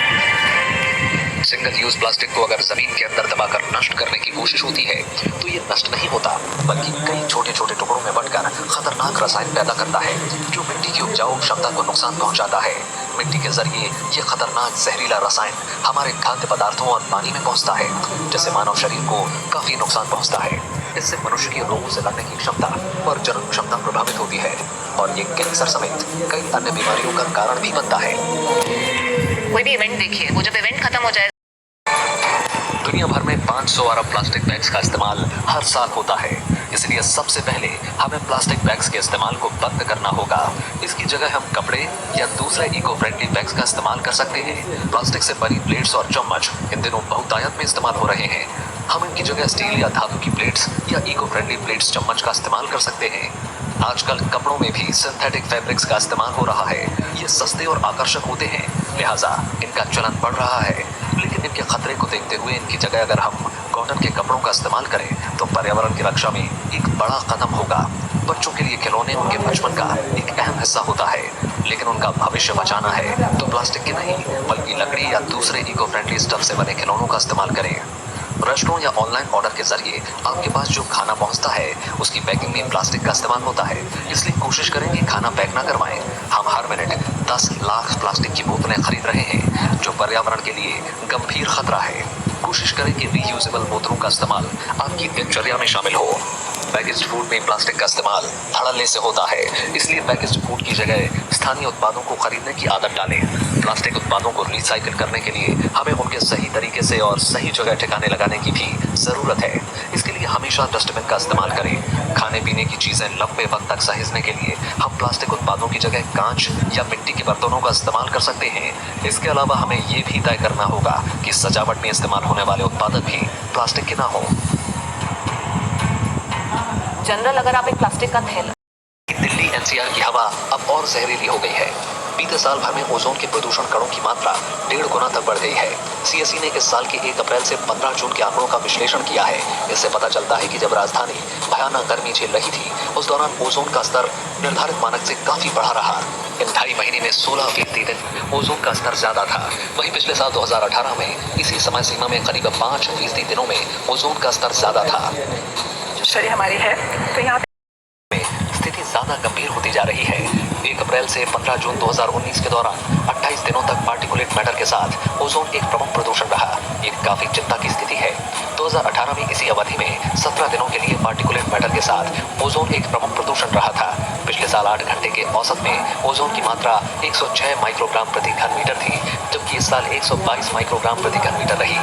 सिंगल यूज प्लास्टिक को अगर जमीन के अंदर दबाकर नष्ट करने की कोशिश होती है तो ये नष्ट नहीं होता, बल्कि कई छोटे छोटे टुकड़ों में बंटकर खतरनाक रसायन पैदा करता है जो मिट्टी की उपजाऊ क्षमता को नुकसान पहुंचाता है। मिट्टी के जरिए ये खतरनाक जहरीला रसायन हमारे खाद्य पदार्थों और पानी में पहुंचता है, जिससे मानव शरीर को काफी नुकसान पहुंचता है। इससे मनुष्य की रोगों से लड़ने की क्षमता और जनन क्षमता प्रभावित होती है और ये कैंसर समेत कई अन्य बीमारियों का कारण भी बनता है। कोई भी इवेंट देखिए, वो जब इवेंट खत्म हो जाए, दुनिया भर में 5 500 अरब प्लास्टिक बैग्स का इस्तेमाल हर साल होता है। इसलिए सबसे पहले हमें प्लास्टिक बैग्स के इस्तेमाल को बंद करना होगा। इसकी जगह हम कपड़े या दूसरे इको फ्रेंडली बैग्स का इस्तेमाल कर सकते हैं। प्लास्टिक से बनी प्लेट्स और चम्मच इन दिनों बहुतायत में इस्तेमाल हो रहे हैं। हम इनकी जगह स्टील या धातु की प्लेट्स या इको फ्रेंडली प्लेट्स चम्मच का इस्तेमाल कर सकते हैं। आजकल कपड़ों में भी सिंथेटिक फैब्रिक्स का इस्तेमाल हो रहा है। ये सस्ते और आकर्षक होते हैं, लिहाजा इनका चलन बढ़ रहा है। लेकिन इनके खतरे को देखते हुए इनकी जगह अगर हम कॉटन के कपड़ों का इस्तेमाल करें तो पर्यावरण की रक्षा में एक बड़ा कदम होगा। बच्चों के लिए खिलौने उनके बचपन का एक अहम हिस्सा होता है, लेकिन उनका भविष्य बचाना है तो प्लास्टिक के नहीं बल्कि लकड़ी या दूसरे इको फ्रेंडली स्टफ से बने खिलौनों का इस्तेमाल करें। रेस्टोरेंट या ऑनलाइन ऑर्डर के जरिए आपके पास जो खाना पहुंचता है उसकी पैकिंग में प्लास्टिक का इस्तेमाल होता है, इसलिए कोशिश करें कि खाना पैक ना करवाएं। हम हर मिनट 10 लाख प्लास्टिक की बोतलें खरीद रहे हैं, जो पर्यावरण के लिए गंभीर खतरा है। कोशिश करें कि रीयूजेबल बोतलों का इस्तेमाल आपकी दिनचर्या में शामिल हो। पैकेज्ड फूड में प्लास्टिक का इस्तेमाल धड़ल्ले से होता है, इसलिए पैकेज्ड फूड की जगह स्थानीय उत्पादों को खरीदने की आदत डालें। प्लास्टिक उत्पादों को रिसाइकिल करने के लिए हमें उनके सही तरीके से और सही जगह ठिकाने लगाने की भी ज़रूरत है। इसके लिए हमेशा डस्टबिन का इस्तेमाल करें। खाने पीने की चीज़ें लंबे वक्त तक सहेजने के लिए हम प्लास्टिक उत्पादों की जगह कांच या मिट्टी के बर्तनों का इस्तेमाल कर सकते हैं। इसके अलावा हमें ये भी तय करना होगा कि सजावट में इस्तेमाल होने वाले उत्पादन भी प्लास्टिक के ना हों। जनरल अगर आप एक प्लास्टिक का थैला दिल्ली एनसीआर की हवा अब और जहरीली हो गई है। बीते साल भर में ओजोन के प्रदूषण कणों की मात्रा 1.5 गुना तक बढ़ गई है। सीएसई ने इस साल के 1 अप्रैल से 15 जून के आंकड़ों का विश्लेषण किया है। इससे पता चलता है कि जब राजधानी भयानक गर्मी झेल रही थी उस दौरान ओजोन का स्तर निर्धारित मानक से काफी बढ़ा रहा। इन 2.5 महीने में 16% दिन ओजोन का स्तर ज्यादा था। वहीं पिछले साल 2018 में इसी समय सीमा में करीब 5% दिनों में ओजोन का स्तर ज्यादा था। शरीर हमारी है तो यहाँ स्थिति ज्यादा गंभीर होती जा रही है। 1 अप्रैल से 15 जून 2019 के दौरान 28 दिनों तक पार्टिकुलेट मैटर के साथ ओजोन एक प्रमुख प्रदूषण रहा। ये काफी चिंता की स्थिति है। 2018 में इसी अवधि में 17 दिनों के लिए पार्टिकुलेट मैटर के साथ ओजोन एक प्रमुख प्रदूषण रहा था। पिछले साल 8 घंटे के औसत में ओजोन की मात्रा 106 माइक्रोग्राम प्रति घन मीटर थी, जबकि इस साल 122 माइक्रोग्राम प्रति घन मीटर रही।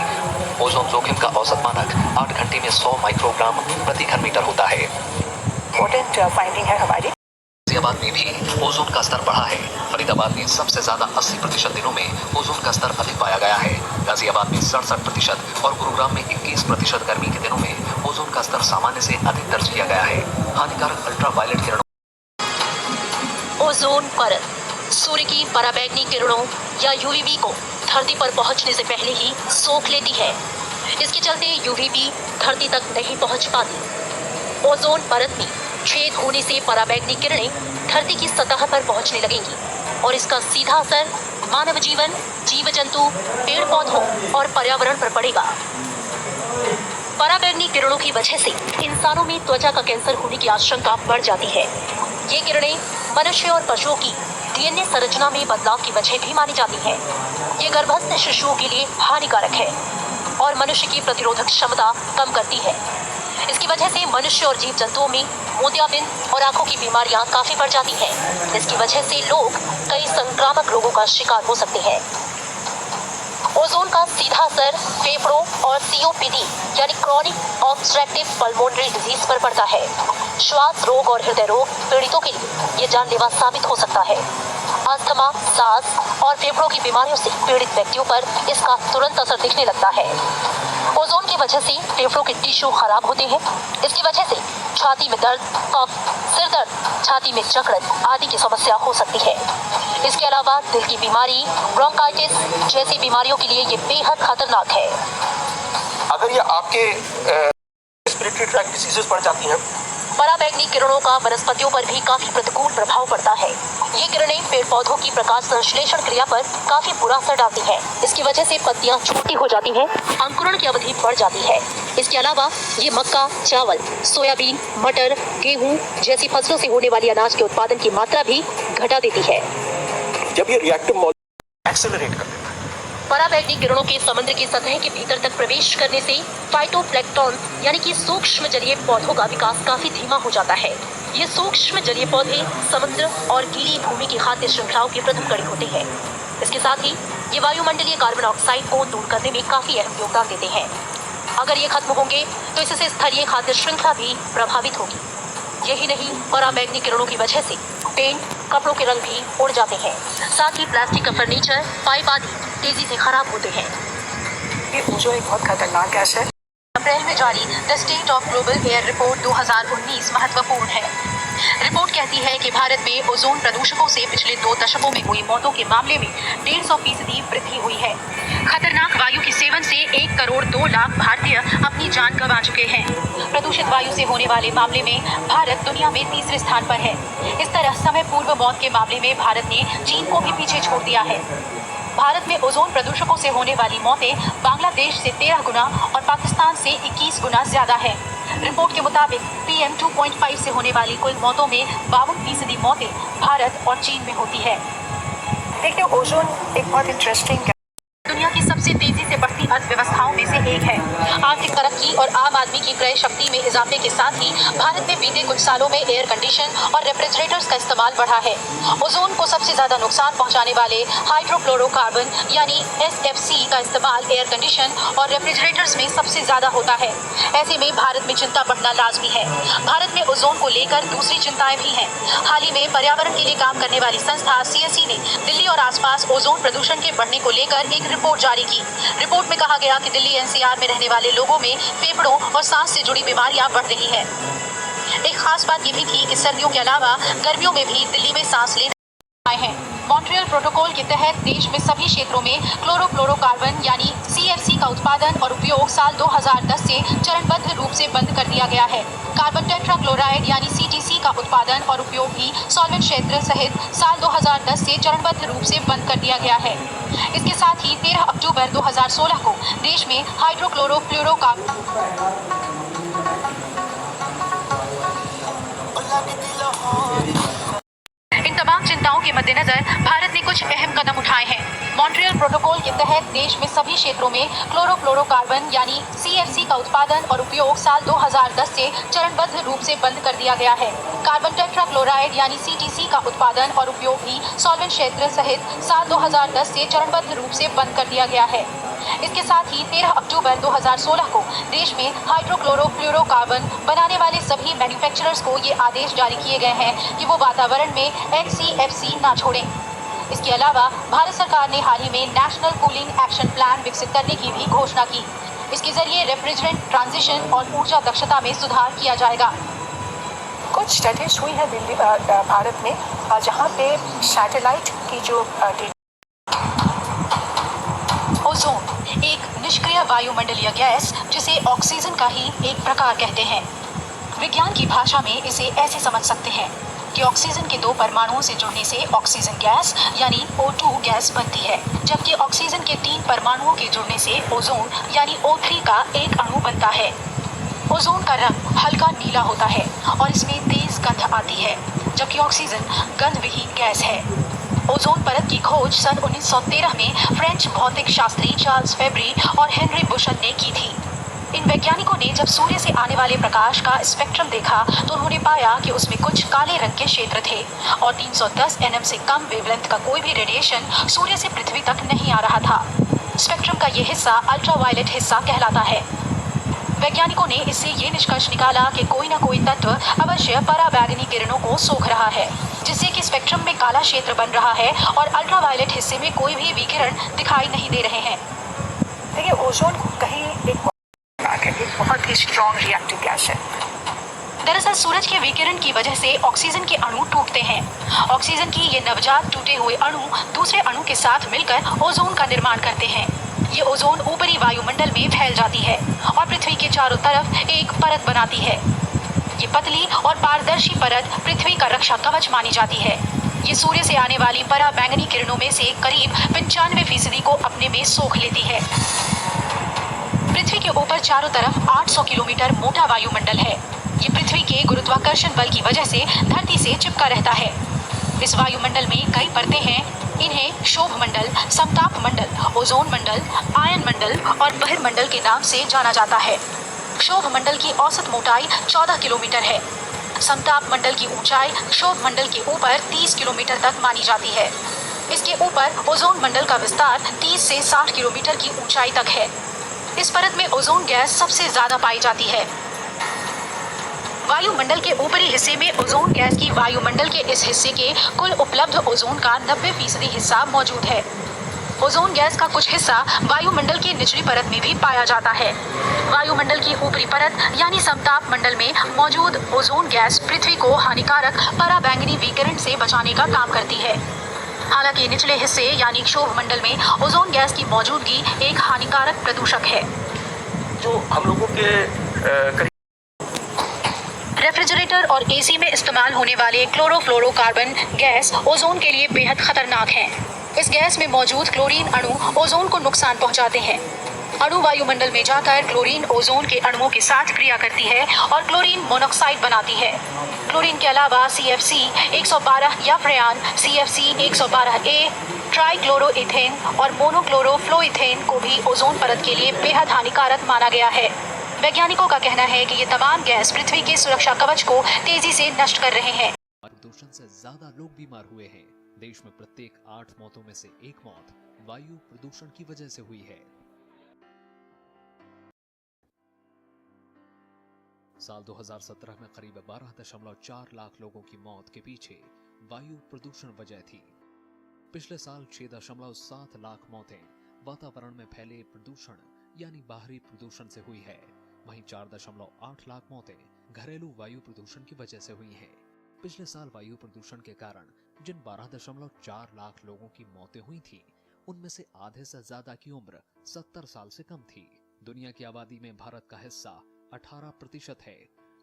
ओजोन जोखिम का औसत मानक 8 घंटे में 100 माइक्रोग्राम प्रति घन मीटर होता है। इम्पोर्टेंट फाइंडिंग है हमारी। गाजियाबाद में भी ओजोन का स्तर बढ़ा है। फरीदाबाद में सबसे ज्यादा 80% दिनों में ओजोन का स्तर अधिक पाया गया है। गाजियाबाद में 67% और गुरुग्राम में 21% गर्मी के दिनों में ओजोन का स्तर सामान्य से अधिक दर्ज किया गया है। हानिकारक अल्ट्रावायलेट किरणों ओजोन परत सूर्य की पराबैंगनी किरणों या यूवीबी को धरती पर पहुंचने से पहले ही सोख लेती है। इसके चलते यूवीबी धरती तक नहीं पहुंच पाती। ओजोन परत में छेद होने से पराबैंगनी किरणें धरती की सतह पर पहुंचने लगेंगी और इसका सीधा असर मानव जीवन, जीव जंतु, पेड़ पौधों और पर्यावरण पर पड़ेगा। पराबैंगनी किरणों की वजह से इंसानों में त्वचा का कैंसर होने की आशंका बढ़ जाती है। ये किरणें मनुष्य और पशुओं की डीएनए संरचना में बदलाव की वजह भी मानी जाती है। ये गर्भस्थ शिशुओं के लिए हानिकारक है और मनुष्य की प्रतिरोधक क्षमता कम करती है। इसकी वजह से मनुष्य और जीव जंतुओं में मोतियाबिंद और आंखों की बीमारियां काफी बढ़ जाती हैं। इसकी वजह से लोग कई संक्रामक रोगों का शिकार हो सकते हैं। ओजोन का सीधा असर फेफड़ों और सीओपीडी यानी क्रॉनिक ऑब्स्ट्रक्टिव पल्मोनरी डिजीज पर पड़ता है। श्वास रोग और हृदय रोग पीड़ितों के लिए ये जानलेवा साबित हो सकता है। अस्थमा, सांस और फेफड़ों की बीमारियों से पीड़ित व्यक्तियों पर इसका तुरंत असर दिखने लगता है। ओजोन की वजह से फेफड़ों के टिश्यू खराब होते हैं। इसकी वजह से छाती में दर्द, कफ, सिर दर्द, छाती में जकड़न आदि की समस्या हो सकती है। इसके अलावा दिल की बीमारी, ब्रोंकाइटिस जैसी बीमारियों के लिए ये बेहद खतरनाक है। अगर ये आपके रेस्पिरेटरी ट्रैक्ट डिसीजेस बढ़ जाती हैं। पराबैंगनी किरणों का वनस्पतियों पर भी काफी प्रतिकूल प्रभाव पड़ता है। ये किरणें पेड़ पौधों की प्रकाश संश्लेषण क्रिया पर काफी बुरा असर डालती हैं। इसकी वजह से पत्तियां छोटी हो जाती हैं, अंकुरण की अवधि बढ़ जाती है। इसके अलावा ये मक्का, चावल, सोयाबीन, मटर, गेहूं जैसी फसलों से होने वाली अनाज के उत्पादन की मात्रा भी घटा देती है। जब ये रिएक्टिव एक्सेलरेट कर देता है। पराबैंगनी किरणों के समुद्र की सतह के भीतर तक प्रवेश करने से फाइटोप्लैंक्टन यानी कि सूक्ष्म जलीय पौधों का विकास काफी धीमा हो जाता है। ये सूक्ष्म जलीय पौधे समुद्र और गीली भूमि की खाद्य श्रृंखलाओं के प्रथम कड़ी होते हैं। इसके साथ ही ये वायुमंडलीय कार्बन डाइऑक्साइड को दूर करने में काफी अहम योगदान देते हैं। अगर ये खत्म होंगे तो इससे स्थलीय खाद्य श्रृंखला भी प्रभावित होगी। यही नहीं, पराबैंगनी किरणों की वजह से पेंट, कपड़ों के रंग भी उड़ जाते हैं। साथ ही प्लास्टिक का फर्नीचर, पाइप आदि तेजी से खराब होते हैं। ये ओजोन एक बहुत खतरनाक गैस है। अप्रैल में जारी the state of global air report 2019 महत्वपूर्ण है। रिपोर्ट कहती है कि भारत में ओजोन प्रदूषकों से पिछले 2 दशकों में हुई मौतों के मामले में 150% वृद्धि हुई है। खतरनाक वायु के सेवन से 1 करोड़ 2 लाख भारतीय अपनी जान गंवा चुके हैं। प्रदूषित वायु से होने वाले मामले में भारत दुनिया में 3रे स्थान पर है। इस तरह समय पूर्व मौत के मामले में भारत ने चीन को भी पीछे छोड़ दिया है। भारत में ओजोन प्रदूषकों से होने वाली मौतें बांग्लादेश से 13 गुना और पाकिस्तान से 21 गुना ज्यादा है। रिपोर्ट के मुताबिक PM 2.5 से होने वाली कुल मौतों में 52% मौतें भारत और चीन में होती है। देखिए, ओजोन एक बहुत इंटरेस्टिंग दुनिया की सबसे तेजी से बढ़ती अर्थव्यवस्थाओं में से एक है। आर्थिक तरक्की और आम आदमी की क्रय शक्ति में इजाफे के साथ ही भारत में बीते कुछ सालों में एयर कंडीशन और रेफ्रिजरेटर्स का इस्तेमाल बढ़ा है। ओजोन को सबसे ज्यादा नुकसान पहुंचाने वाले हाइड्रोक्लोरोकार्बन यानी SFC का इस्तेमाल एयर कंडीशन और रेफ्रिजरेटर्स में सबसे ज्यादा होता है। ऐसे में भारत में चिंता बढ़ना लाजमी है। भारत में ओजोन को लेकर दूसरी चिंताएं भी हैं। हाल ही में पर्यावरण के लिए काम करने वाली संस्था CSE ने दिल्ली और आसपास ओजोन प्रदूषण के बढ़ने को लेकर एक रिपोर्ट जारी की। रिपोर्ट में कहा गया कि दिल्ली NCR में रहने वाले लोगों में फेफड़ों और सांस से जुड़ी बीमारियां बढ़ रही है। एक खास बात ये भी थी कि सर्दियों के अलावा गर्मियों में भी दिल्ली में सांस लेने आए हैं। मॉन्ट्रियल प्रोटोकॉल के तहत देश में सभी क्षेत्रों में क्लोरोफ्लोरोकार्बन यानी CFC का उत्पादन और उपयोग साल 2010 से चरणबद्ध रूप से बंद कर दिया गया है। कार्बन टेट्राक्लोराइड यानी CTC का उत्पादन और उपयोग भी सॉल्वेंट क्षेत्र सहित साल 2010 से चरणबद्ध रूप से बंद कर दिया गया है। इसके साथ ही 13 अक्टूबर 2016 को देश में हाइड्रोक्लोरोफ्लोरोकार्बन तमाम चिंताओं के मद्देनजर भारत ने कुछ अहम कदम उठाए हैं। मॉन्ट्रियल प्रोटोकॉल के तहत देश में सभी क्षेत्रों में क्लोरोफ्लोरोकार्बन यानी CFC का उत्पादन और उपयोग साल 2010 से चरणबद्ध रूप से बंद कर दिया गया है। कार्बन टेट्राक्लोराइड यानी CTC का उत्पादन और उपयोग भी सॉल्वेंट क्षेत्र सहित साल 2010 से चरणबद्ध रूप से बंद कर दिया गया है। इसके साथ ही 13 अक्टूबर 2016 को देश में हाइड्रोक्लोरोफ्लोरोकार्बन बनाने वाले सभी मैन्युफैक्चरर्स को ये आदेश जारी किए गए हैं कि वो वातावरण में HCFC ना छोड़ें। इसके अलावा भारत सरकार ने हाल ही में नेशनल कूलिंग एक्शन प्लान विकसित करने की भी घोषणा की। इसके जरिए रेफ्रिजरेंट ट्रांजिशन और ऊर्जा दक्षता में सुधार किया जाएगा। कुछ स्टडीज हुई है दिल्ली भारत में, जहाँ पे सैटेलाइट की जो ओजोन एक निष्क्रिय वायुमंडलीय गैस जिसे ऑक्सीजन का ही एक प्रकार कहते हैं। विज्ञान की भाषा में इसे ऐसे समझ सकते हैं कि ऑक्सीजन के 2 परमाणुओं से जुड़ने से ऑक्सीजन गैस यानी O2 गैस बनती है, जबकि ऑक्सीजन के 3 परमाणुओं के जुड़ने से ओजोन यानी O3 का एक अणु बनता है। ओजोन का रंग हल्का नीला होता है और इसमें तेज गंध आती है, जबकि ऑक्सीजन गंध विहीन गैस है। ओजोन परत की खोज सन 1913 में फ्रेंच भौतिक शास्त्री चार्ल्स फेब्री और हेनरी बुशन ने की थी। इन वैज्ञानिकों ने जब सूर्य से आने वाले प्रकाश का स्पेक्ट्रम देखा तो उन्होंने पाया कि उसमें कुछ काले रंग के क्षेत्र थे और 310 nm से कम वेवलेंथ का कोई भी रेडिएशन सूर्य से पृथ्वी तक नहीं आ रहा था। स्पेक्ट्रम का ये हिस्सा अल्ट्रावायलेट हिस्सा कहलाता है। वैज्ञानिकों ने इससे ये निष्कर्ष निकाला कि कोई न कोई तत्व अवश्य पराबैंगनी किरणों को सोख रहा है, जिससे कि स्पेक्ट्रम में काला क्षेत्र बन रहा है और अल्ट्रावायलेट हिस्से में कोई भी विकिरण दिखाई नहीं दे रहे हैं। देखिए, ओजोन कहीं एक बहुत ही स्ट्रॉन्ग रिएक्टिव गैस है। दरअसल सूरज के विकिरण की वजह से ऑक्सीजन के अणु टूटते हैं। ऑक्सीजन की ये नवजात टूटे हुए अणु दूसरे अणु के साथ मिलकर ओजोन का निर्माण करते हैं। ये ओजोन ऊपरी वायुमंडल में फैल जाती है और पृथ्वी के चारों तरफ एक परत बनाती है। ये पतली और पारदर्शी परत पृथ्वी का रक्षा कवच मानी जाती है। ये सूर्य से आने वाली पराबैंगनी किरणों में से करीब 95% को अपने में सोख लेती है। पृथ्वी के ऊपर चारों तरफ 800 किलोमीटर मोटा वायुमंडल है। ये पृथ्वी के गुरुत्वाकर्षण बल की वजह से धरती से चिपका रहता है। इस वायुमंडल में कई परतें हैं। इन्हें शोभ मंडल, समताप मंडल, ओजोन मंडल, आयन मंडल और बहिर्मंडल के नाम से जाना जाता है। शोभ मंडल की औसत मोटाई 14 किलोमीटर है। समताप मंडल की ऊंचाई शोभ मंडल के ऊपर 30 किलोमीटर तक मानी जाती है। इसके ऊपर ओजोन मंडल का विस्तार 30 से 60 किलोमीटर की ऊंचाई तक है। इस परत में ओजोन गैस सबसे ज्यादा पाई जाती है। वायुमंडल के ऊपरी हिस्से में ओजोन गैस की वायुमंडल के इस हिस्से के कुल उपलब्ध ओजोन का 90% हिस्सा मौजूद है। ओजोन गैस का कुछ हिस्सा वायुमंडल की निचली परत में भी पाया जाता है। वायुमंडल की ऊपरी परत यानी समताप मंडल में मौजूद ओजोन गैस पृथ्वी को हानिकारक पराबैंगनी विकिरण से बचाने का काम करती है। हालांकि निचले हिस्से यानी क्षोभ मंडल में ओजोन गैस की मौजूदगी एक हानिकारक प्रदूषक है जो हम लोगों के रेफ्रिजरेटर और एसी में इस्तेमाल होने वाले क्लोरोफ्लोरोकार्बन गैस ओजोन के लिए बेहद खतरनाक हैं। इस गैस में मौजूद क्लोरीन अणु ओजोन को नुकसान पहुंचाते हैं। अणु वायुमंडल में जाकर क्लोरीन ओजोन के अणुओं के साथ क्रिया करती है और क्लोरीन मोनोक्साइड बनाती है। क्लोरीन के अलावा CFC 112 या फ्रेयान CFC 112A, ट्राइक्लोरोइथेन और मोनोक्लोरोफ्लोइथेन को भी ओजोन परत के लिए बेहद हानिकारक माना गया है। वैज्ञानिकों का कहना है कि ये तमाम गैस पृथ्वी के सुरक्षा कवच को तेजी से नष्ट कर रहे हैं। प्रदूषण से ज्यादा लोग बीमार हुए हैं। देश में प्रत्येक 8 मौतों में से 1 मौत वायु प्रदूषण की वजह से हुई है। साल 2017 में करीब 12.4 लाख लोगों की मौत के पीछे वायु प्रदूषण वजह थी। पिछले साल 6.7 लाख मौतें वातावरण में फैले प्रदूषण यानी बाहरी प्रदूषण से हुई है। वहीं 4.8 लाख मौतें घरेलू वायु प्रदूषण की वजह से हुई हैं। पिछले साल वायु प्रदूषण के कारण जिन 12.4 लाख लोगों की मौतें हुई थी, उनमें से आधे से ज्यादा की उम्र 70 साल से कम थी। दुनिया की आबादी में भारत का हिस्सा 18% है,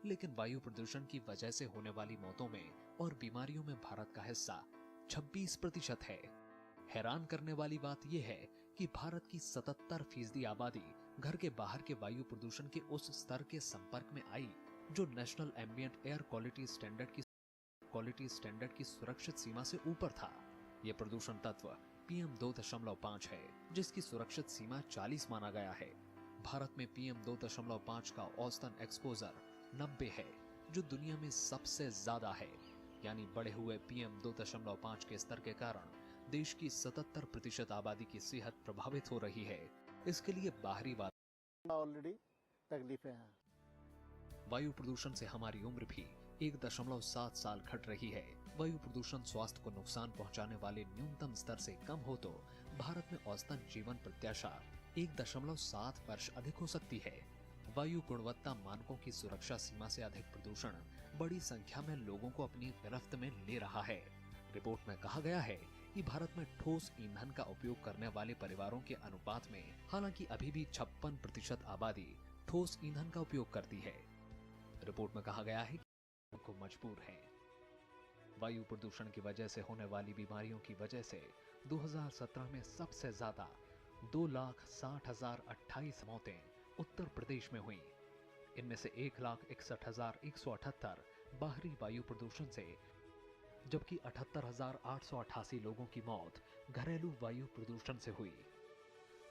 लेकिन वायु प्रदूषण की वजह से होने वाली मौतों में और बीमारियों में भारत का हिस्सा 26% है। हैरान करने वाली बात यह है कि भारत की 77% आबादी घर के बाहर के वायु प्रदूषण के उस स्तर के संपर्क में आई जो national ambient air quality standard की सुरक्षित सीमा से ऊपर था। यह प्रदूषण तत्व PM 2.5 है, जिसकी सुरक्षित सीमा 40 माना गया है। भारत में PM 2.5 का औसतन एक्सपोजर 90 है, जो दुनिया में सबसे ज्यादा है। यानी बढ़े हुए PM 2.5 के स्तर के कारण देश की 77% आबादी की सेहत प्रभावित हो रही है। इसके लिए बाहरी ऑलरेडी तकलीफें हैं। वायु प्रदूषण से हमारी उम्र भी 1.7 साल घट रही है। वायु प्रदूषण स्वास्थ्य को नुकसान पहुंचाने वाले न्यूनतम स्तर से कम हो तो भारत में औसतन जीवन प्रत्याशा 1.7 वर्ष अधिक हो सकती है। वायु गुणवत्ता मानकों की सुरक्षा सीमा से अधिक प्रदूषण बड़ी संख्या में लोगों को अपनी गिरफ्त में ले रहा है। रिपोर्ट में कहा गया है कि भारत में ठोस ईंधन का उपयोग करने वाले परिवारों के अनुपात में हालांकि अभी भी 56% आबादी ठोस ईंधन का उपयोग करती है। रिपोर्ट में कहा गया है कि को मजबूर है। वायु प्रदूषण की वजह से होने वाली बीमारियों की वजह से 2017 में सबसे ज्यादा 2,60,028 मौतें उत्तर प्रदेश में हुई। इनमें से 1,61,178 बाहरी वायु प्रदूषण से, जबकि 78,888 लोगों की मौत घरेलू वायु प्रदूषण से हुई।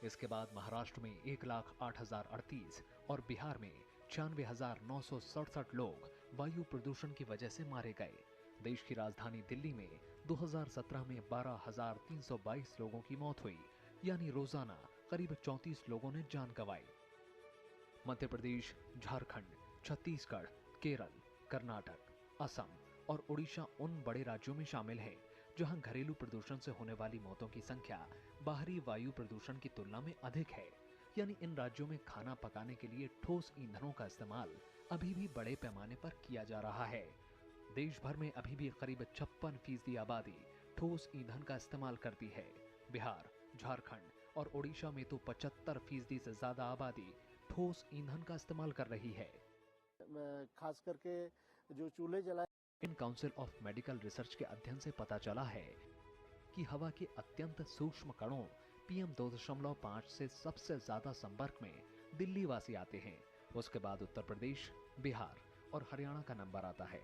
इसके बाद महाराष्ट्र में 1,08,038 और बिहार में 96,967 लोग वायु प्रदूषण की वजह से मारे गए। देश की राजधानी दिल्ली में 2017 में 12,322 लोगों की मौत हुई, यानी रोजाना करीब 34 लोगों ने जान गंवाई। मध्य प्रदेश, झारखंड, छत्तीसगढ़, केरल, कर्नाटक, असम और उड़ीसा उन बड़े राज्यों में शामिल है जहां घरेलू प्रदूषण से होने वाली मौतों की संख्या बाहरी वायु प्रदूषण की तुलना में अधिक है। यानी इन राज्यों में खाना पकाने के लिए ठोस ईंधनों का इस्तेमाल अभी भी बड़े पैमाने पर किया जा रहा है। देश भर में अभी भी करीब 56% आबादी ठोस ईंधन का इस्तेमाल करती है। बिहार, झारखंड और उड़ीसा में तो 75% से ज्यादा आबादी ठोस ईंधन का इस्तेमाल कर रही है। खास करके जो चूल्हे जलाए। In council of medical research के अध्ययन से पता चला है कि हवा के अत्यंत सूक्ष्म कणों PM 2.5 से सबसे ज्यादा संपर्क में दिल्ली वासी आते हैं। उसके बाद उत्तर प्रदेश, बिहार और हरियाणा का नंबर आता है।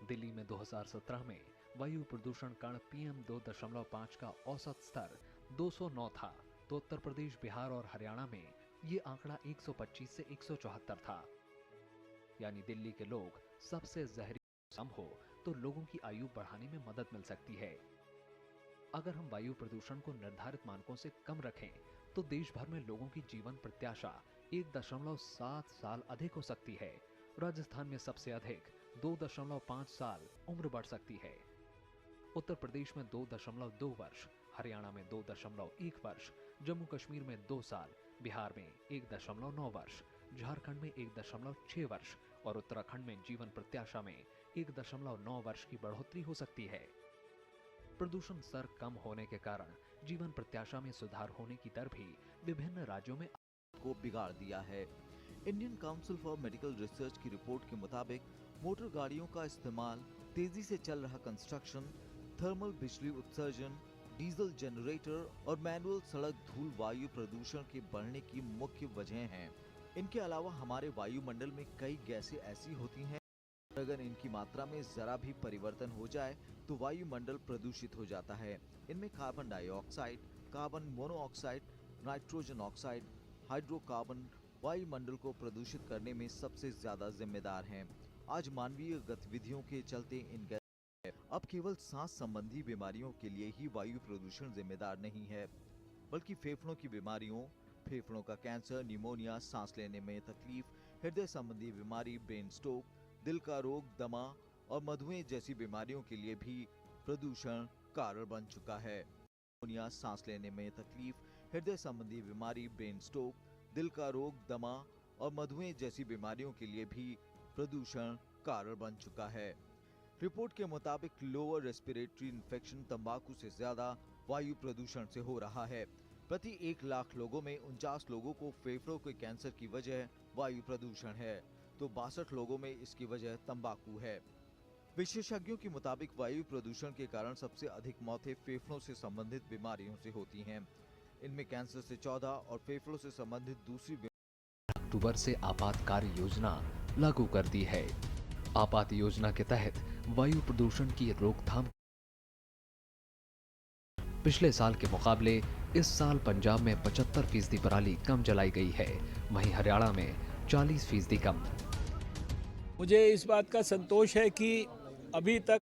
दिल्ली में 2017 में वायु प्रदूषण कण PM 2.5 का औसत स्तर 209 था, तो उत्तर प्रदेश, बिहार और हरियाणा में ये आंकड़ा 125 से 174 था। यानी दिल्ली के लोग सबसे जहरी कम हो तो लोगों की आयु बढ़ाने में मदद मिल सकती है। अगर हम वायु प्रदूषण को निर्धारित मानकों से कम रखें तो देश भर में लोगों की जीवन प्रत्याशा 1.7 साल अधिक हो सकती है। राजस्थान में सबसे अधिक 2.5 साल उम्र बढ़ सकती है। उत्तर प्रदेश में 2.2 वर्ष, हरियाणा में 2.1 वर्ष, जम्मू कश्मीर में 2 साल, बिहार में 1.9 वर्ष, झारखंड में 1.6 वर्ष और उत्तराखंड में जीवन प्रत्याशा में 1.9 वर्ष की बढ़ोतरी हो सकती है। प्रदूषण स्तर कम होने के कारण जीवन प्रत्याशा में सुधार होने की दर भी विभिन्न राज्यों में को बिगाड़ दिया है। Indian council for medical research की रिपोर्ट के मुताबिक मोटर गाड़ियों का इस्तेमाल, तेजी से चल रहा कंस्ट्रक्शन, थर्मल बिजली उत्सर्जन, डीजल जनरेटर और मैनुअल सड़क धूल वायु प्रदूषण के बढ़ने की मुख्य वजह हैं। इनके अलावा हमारे वायुमंडल में कई गैसें ऐसी होती हैं, अगर इनकी मात्रा में जरा भी परिवर्तन हो जाए तो वायुमंडल प्रदूषित हो जाता है। इनमें carbon dioxide, carbon monoxide, nitrogen oxide, hydrocarbon वायुमंडल को प्रदूषित करने में सबसे ज्यादा जिम्मेदार हैं। आज मानवीय गतिविधियों के चलते इन अब केवल सांस संबंधी बीमारियों के लिए ही वायु प्रदूषण जिम्मेदार नहीं है, बल्कि फेफड़ों की बीमारियों, फेफड़ों का कैंसर, निमोनिया, सांस लेने में तकलीफ, हृदय संबंधी बीमारी, ब्रेन स्ट्रोक, दिल का रोग, दमा और मधुमेह जैसी बीमारियों के लिए भी प्रदूषण कारण बन चुका है। निमोनिया, सांस लेने में तकलीफ, हृदय संबंधी बीमारी, ब्रेन स्ट्रोक, दिल का रोग, दमा और मधुमेह जैसी बीमारियों के लिए भी प्रदूषण कारण बन चुका है। रिपोर्ट के मुताबिक लोअर रेस्पिरेटरी इन्फेक्शन तंबाकू से ज्यादा वायु प्रदूषण से हो रहा है। प्रति 1 लाख लोगों में 49 लोगों को फेफड़ों के कैंसर की वजह वायु प्रदूषण है, तो 62 लोगों में इसकी वजह तंबाकू है। विशेषज्ञों के मुताबिक वायु प्रदूषण के कारण सबसे अधिक मौतें फेफड़ों से संबंधित बीमारियों से होती हैं। इनमें कैंसर से 14 और फेफड़ों से संबंधित दूसरी अक्टूबर से आपात कार्य योजना लागू कर दी है। आपात योजना के तहत वायु प्रदूषण की रोकथाम पिछले साल के मुकाबले इस साल पंजाब में 75% पराली कम जलाई गई है, वहीं हरियाणा में 40% कम। मुझे इस बात का संतोष है कि अभी तक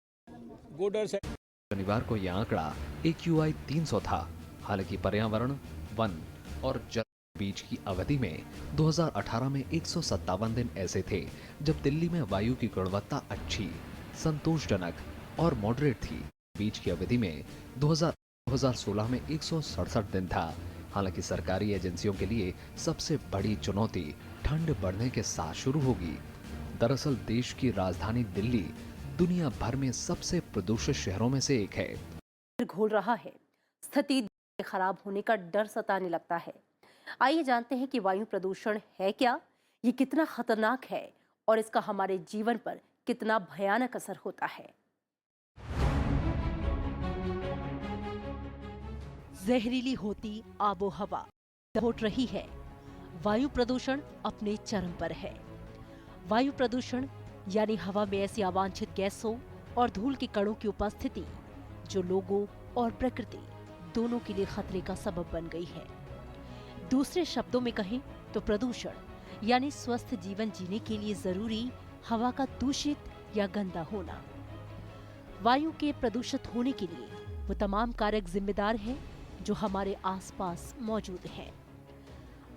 गुड और शनिवार को यह आंकड़ा AQI 300 था। हालांकि पर्यावरण, वन और जल बीच की अवधि में 2018 में 157 दिन ऐसे थे जब दिल्ली में वायु की गुणवत्ता अच्छी, संतोषजनक और मॉडरेट थी। बीच की अवधि में 2016 में 167 दिन था। हालांकि सरकारी एजेंसियों के लिए सबसे बड़ी चुनौती ठंड बढ़ने के साथ शुरू होगी। दरअसल देश की राजधानी दिल्ली दुनिया भर में सबसे प्रदूषित शहरों में से एक है। घोल रहा है, स्थिति खराब होने का डर सताने लगता है। आइए जानते हैं कि वायु प्रदूषण है क्या, ये कितना खतरनाक है और इसका हमारे जीवन पर कितना भयानक असर होता है। जहरीली होती आबो हवा घोट रही है। वायु प्रदूषण अपने चरम पर है। वायु प्रदूषण यानी हवा में ऐसी अवांछित गैसों और धूल के कणों की उपस्थिति जो लोगों और प्रकृति दोनों के लिए खतरे का सबब बन गई है। दूसरे शब्दों में कहें तो प्रदूषण यानी स्वस्थ जीवन जीने के लिए जरूरी हवा का दूषित या गंदा होना। वायु के प्रदूषित होने के लिए वो तमाम कारक जिम्मेदार हैं जो हमारे आसपास मौजूद हैं।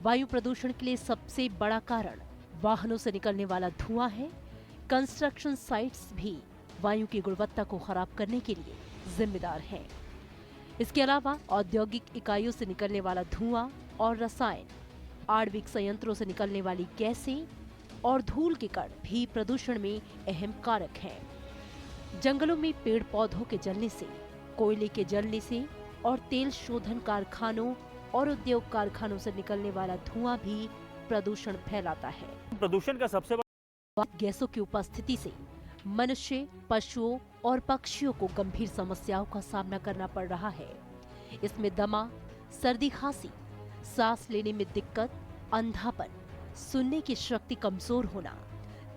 वायु प्रदूषण के लिए सबसे बड़ा कारण वाहनों से निकलने वाला धुआं है। कंस्ट्रक्शन साइट्स भी वायु की गुणवत्ता को खराब करने के लिए जिम्मेदार हैं। इसके अलावा औद्योगिक इकाइयों से निकलने वाला धुआं और रसायन, आणविक संयंत्रों से निकलने वाली गैसें और धूल के कण भी प्रदूषण में अहम कारक हैं। जंगलों में पेड़ पौधों के जलने से, कोयले के जलने से और तेल शोधन कारखानों और उद्योग कारखानों से निकलने वाला धुआं भी प्रदूषण फैलाता है। प्रदूषण का सबसे बड़ा गैसों की उपस्थिति से मनुष्य, पशुओं और पक्षियों को गंभीर समस्याओं का सामना करना पड़ रहा है। इसमें दमा, सर्दी खांसी, सांस लेने में दिक्कत, अंधापन, सुनने की शक्ति कमजोर होना,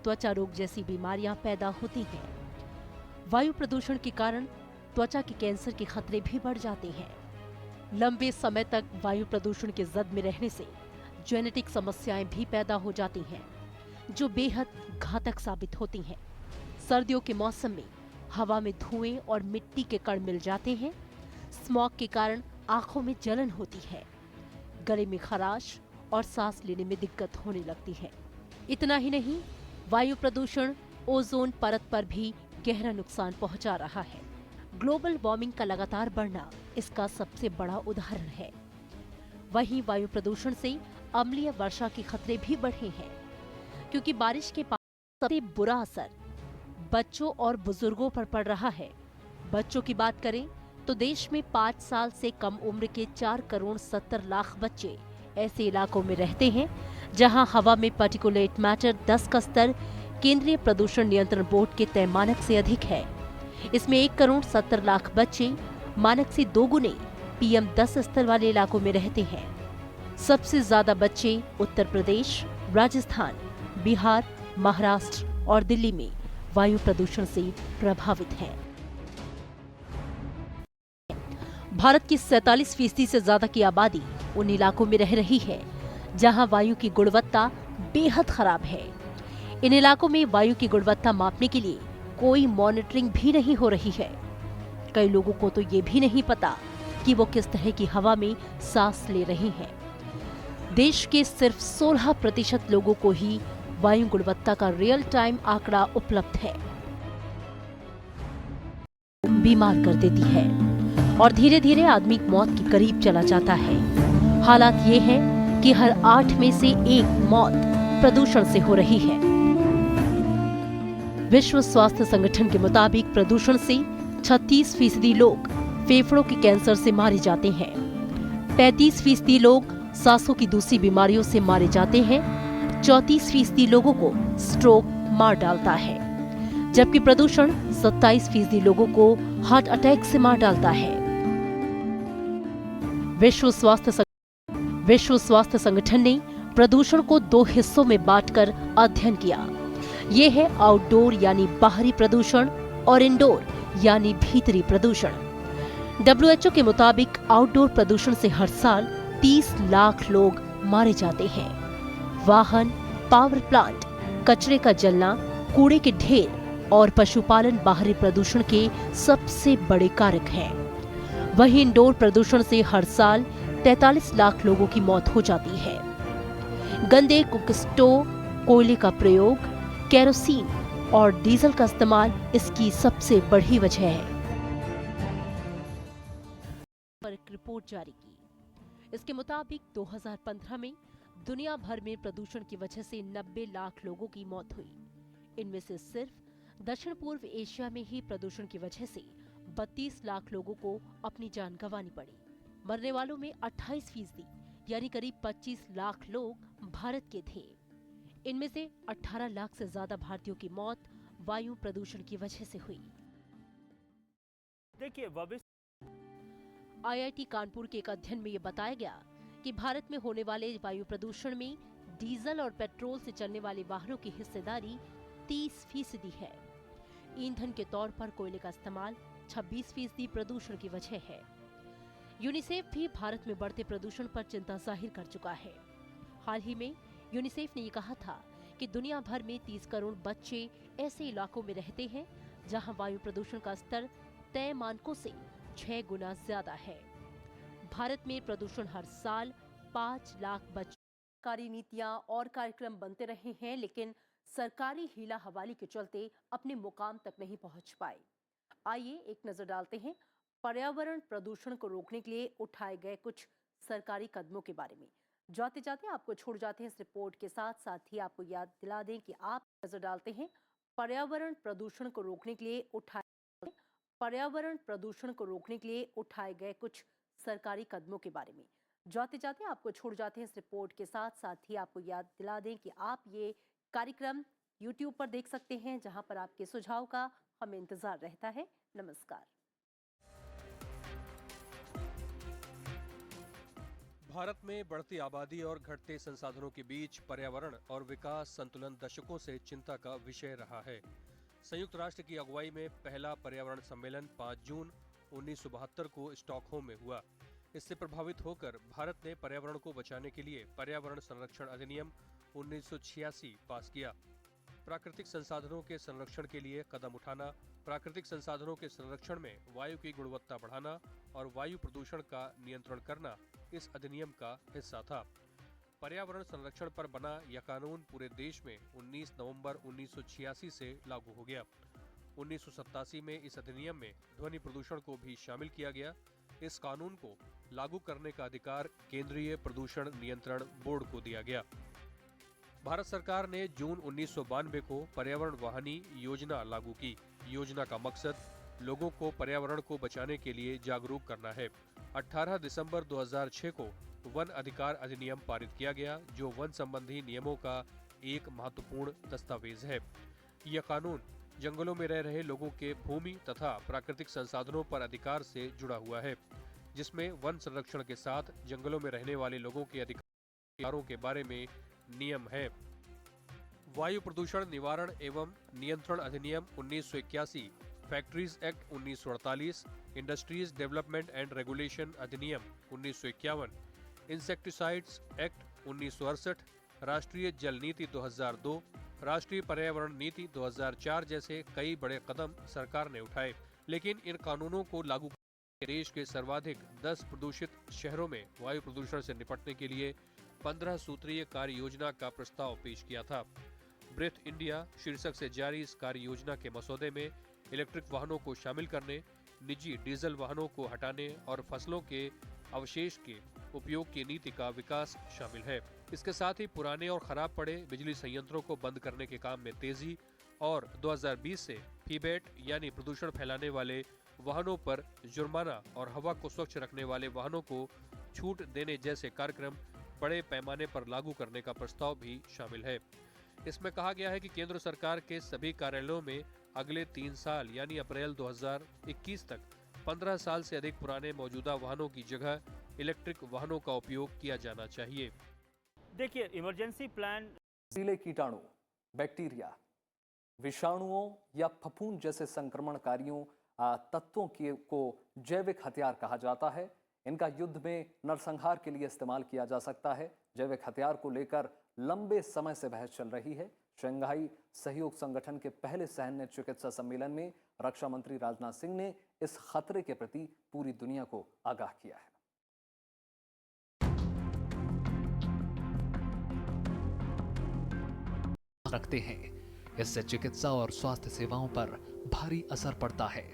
त्वचा रोग जैसी बीमारियां पैदा होती हैं। वायु प्रदूषण के कारण त्वचा के कैंसर के खतरे भी बढ़ जाते हैं। लंबे समय तक वायु प्रदूषण के जद में रहने से जेनेटिक समस्याएं भी पैदा हो जाती हैं, जो बेहद घातक साबित होती हैं। सर्दियों के मौसम में हवा में धुएं और मिट्टी के कण मिल जाते हैं। स्मॉग के कारण आंखों में जलन होती है, गले में खराश और सांस लेने में दिक्कत होने लगती है। इतना ही नहीं, वायु प्रदूषण ओजोन परत पर भी गहरा नुकसान पहुंचा रहा है। ग्लोबल वार्मिंग का लगातार बढ़ना इसका सबसे बड़ा उदाहरण है। वहीं वायु प्रदूषण से अम्लीय वर्षा के खतरे भी बढ़े हैं, क्योंकि बारिश के पानी सबसे बुरा असर बच्चों और बुजुर्गों पर पड़ रहा है। बच्चों की बात करें तो देश में 5 साल से कम उम्र के 4 करोड़ 70 लाख बच्चे ऐसे इलाकों में रहते हैं जहां हवा में पार्टिकुलेट मैटर 10 का स्तर केंद्रीय प्रदूषण नियंत्रण बोर्ड के तय मानक से अधिक है। इसमें 1 करोड़ 70 लाख बच्चे मानक से 2 गुने PM 10 स्तर वाले इलाकों में रहते हैं। सबसे ज्यादा बच्चे उत्तर प्रदेश, राजस्थान, बिहार, महाराष्ट्र और दिल्ली में वायु प्रदूषण से प्रभावित हैं। भारत की 47% से ज्यादा की आबादी उन इलाकों में रह रही है जहां वायु की गुणवत्ता बेहद खराब है। इन इलाकों में वायु की गुणवत्ता मापने के लिए कोई मॉनिटरिंग भी नहीं हो रही है। कई लोगों को तो ये भी नहीं पता कि वो किस तरह की हवा में सांस ले रहे हैं। देश के सिर्फ 16% लोगों को ही वायु गुणवत्ता का रियल टाइम आंकड़ा उपलब्ध है। बीमार कर देती है और धीरे धीरे आदमी मौत के करीब चला जाता है। हालात ये है कि हर 8 में से 1 मौत प्रदूषण से हो रही है। विश्व स्वास्थ्य संगठन के मुताबिक प्रदूषण से 36% लोग फेफड़ों के कैंसर से मारे जाते हैं, 35% लोग सांसों की दूसरी बीमारियों से मारे जाते हैं, 34% लोगों को स्ट्रोक मार डालता है, जबकि प्रदूषण 27% लोगों को हार्ट अटैक से मार डालता है। विश्व स्वास्थ्य संगठन ने प्रदूषण को 2 हिस्सों में बांटकर अध्ययन किया। ये है आउटडोर यानी बाहरी प्रदूषण और इंडोर यानी भीतरी प्रदूषण। WHO के मुताबिक आउटडोर प्रदूषण से हर साल 30 लाख लोग मारे जाते हैं। वाहन, पावर प्लांट, कचरे का जलना, कूड़े के ढेर और पशुपालन बाहरी प्रदूषण के सबसे बड़े कारक हैं। वहीं इंडोर प्रदूषण से हर साल 43 लाख लोगों की मौत हो जाती है। गंदे कुक स्टोव, कोयले का प्रयोग, केरोसिन और डीजल का इस्तेमाल इसकी सबसे बड़ी वजह है। पर एक रिपोर्ट जारी की। इसके मुताबिक 2015 में दुनिया भर में प्रदूषण की वजह से 90 लाख लोगों की मौत हुई। इनमें से सिर्फ दक्षिण पूर्व एशिया में ही प्रदूषण की वजह से 32 लाख लोगों को अपनी जान गंवानी पड़ी। मरने वालों में 28% यानी करीब 25 लाख लोग भारत के थे। इनमें से 18 लाख से ज्यादा भारतीयों की मौत वायु प्रदूषण की वजह से हुई। देखिए, IIT कानपुर के एक अध्ययन में ये बताया गया कि भारत में होने वाले वायु प्रदूषण में डीजल और पेट्रोल से चलने वाले वाहनों की हिस्सेदारी 30% है। ईंधन के तौर पर कोयले का इस्तेमाल 26% प्रदूषण की वजह है। यूनिसेफ भी भारत में बढ़ते प्रदूषण पर चिंता जाहिर कर चुका है। हाल ही में यूनिसेफ ने ये कहा था कि दुनिया भर में 30 करोड़ बच्चे ऐसे इलाकों में रहते हैं जहां वायु प्रदूषण का स्तर तय मानकों से 6 गुना ज्यादा है। भारत में प्रदूषण हर साल 5 लाख बच्चे। सरकारी नीतियां और कार्यक्रम बनते रहे हैं, लेकिन सरकारी हीला हवाली के चलते अपने मुकाम तक नहीं पहुंच पाए। आइए एक नजर डालते हैं पर्यावरण प्रदूषण को रोकने के लिए उठाए गए कुछ सरकारी कदमों के बारे में। जाते जाते आपको छोड़ जाते हैं इस रिपोर्ट के साथ। साथ ही आपको याद दिला दें कि आप नजर डालते हैं पर्यावरण प्रदूषण को रोकने के लिए उठाए गए कुछ सरकारी कदमों के बारे में। जाते जाते आपको छोड़ जाते हैं इस रिपोर्ट के साथ। साथ ही आपको याद दिला दें कि आप ये कार्यक्रम YouTube पर देख सकते हैं, जहां पर आपके सुझाव का हमें इंतजार रहता है। नमस्कार। भारत में बढ़ती आबादी और घटते संसाधनों के बीच पर्यावरण और विकास संतुलन दशकों से चिंता का विषय रहा है। संयुक्त राष्ट्र की अगुवाई में पहला पर्यावरण सम्मेलन 5 जून 1972 को स्टॉकहोम में हुआ। इससे प्रभावित होकर भारत ने पर्यावरण को बचाने के लिए पर्यावरण संरक्षण अधिनियम 1986 पास किया। प्राकृतिक संसाधनों के संरक्षण के लिए कदम उठाना, प्राकृतिक संसाधनों के संरक्षण में वायु की गुणवत्ता बढ़ाना और वायु प्रदूषण का नियंत्रण करना इस अधिनियम का हिस्सा था। पर्यावरण संरक्षण पर बना यह कानून पूरे देश में 19 नवंबर 1986 से लागू हो गया। 1987 में इस अधिनियम में ध्वनि प्रदूषण को भी शामिल किया गया। इस कानून को लागू करने का अधिकार केंद्रीय प्रदूषण नियंत्रण बोर्ड को दिया गया। भारत सरकार ने जून 1992 को पर्यावरण वाहिनी योजना लागू की। योजना का मकसद लोगों को पर्यावरण को बचाने के लिए जागरूक करना है। 18 दिसंबर 2006 को वन अधिकार अधिनियम पारित किया गया, जो वन संबंधी नियमों का एक महत्वपूर्ण दस्तावेज है। यह कानून जंगलों में रह रहे लोगों के भूमि तथा प्राकृतिक संसाधनों पर अधिकार से जुड़ा हुआ है, जिसमें वन संरक्षण के साथ जंगलों में रहने वाले लोगों के अधिकारों के बारे में नियम है। वायु प्रदूषण निवारण एवं नियंत्रण अधिनियम 1981, factories act 1948, industries development and regulation अधिनियम 1951, इंसेक्टिसाइड्स एक्ट 1968, राष्ट्रीय जल नीति 2002, राष्ट्रीय पर्यावरण नीति 2004 जैसे कई बड़े कदम सरकार ने उठाए, लेकिन इन कानूनों को लागू करने देश के सर्वाधिक 10 प्रदूषित शहरों में वायु प्रदूषण से निपटने के लिए 15 सूत्रीय कार्य योजना का प्रस्ताव पेश किया था। ब्रीथ इंडिया शीर्षक से जारी इस कार्य योजना के मसौदे में इलेक्ट्रिक वाहनों को शामिल करने, निजी डीजल वाहनों को हटाने और फसलों के अवशेष के उपयोग की नीति का विकास शामिल है। इसके साथ ही पुराने और खराब पड़े बिजली संयंत्रों को बंद करने के काम में तेजी और 2020 से फीबेट यानी प्रदूषण फैलाने वाले वाहनों पर जुर्माना और हवा को स्वच्छ रखने वाले वाहनों को छूट देने जैसे कार्यक्रम बड़े पैमाने पर लागू करने का प्रस्ताव भी शामिल है। इसमें कहा गया है कि केंद्र सरकार के सभी कार्यालयों में अगले 3 साल यानी अप्रैल 2021 तक 15 साल से अधिक पुराने मौजूदा वाहनों की जगह इलेक्ट्रिक वाहनों का उपयोग किया जाना चाहिए। देखिए, इमरजेंसी प्लान जहरीले कीटाणु, बैक्टीरिया, विषाणुओं या फफूंद जैसे संक्रमणकारियों तत्वों को जैविक हथियार कहा जाता है। इनका युद्ध में नरसंहार के लिए इस्तेमाल किया जा सकता है। जैविक हथियार को लेकर लंबे समय से बहस चल रही है। शंघाई सहयोग संगठन के पहले सैन्य चिकित्सा सम्मेलन में रक्षा मंत्री राजनाथ सिंह ने इस खतरे के प्रति पूरी दुनिया को आगाह किया है। रखते हैं, इससे चिकित्सा और स्वास्थ्य सेवाओं पर भारी असर पड़ता है।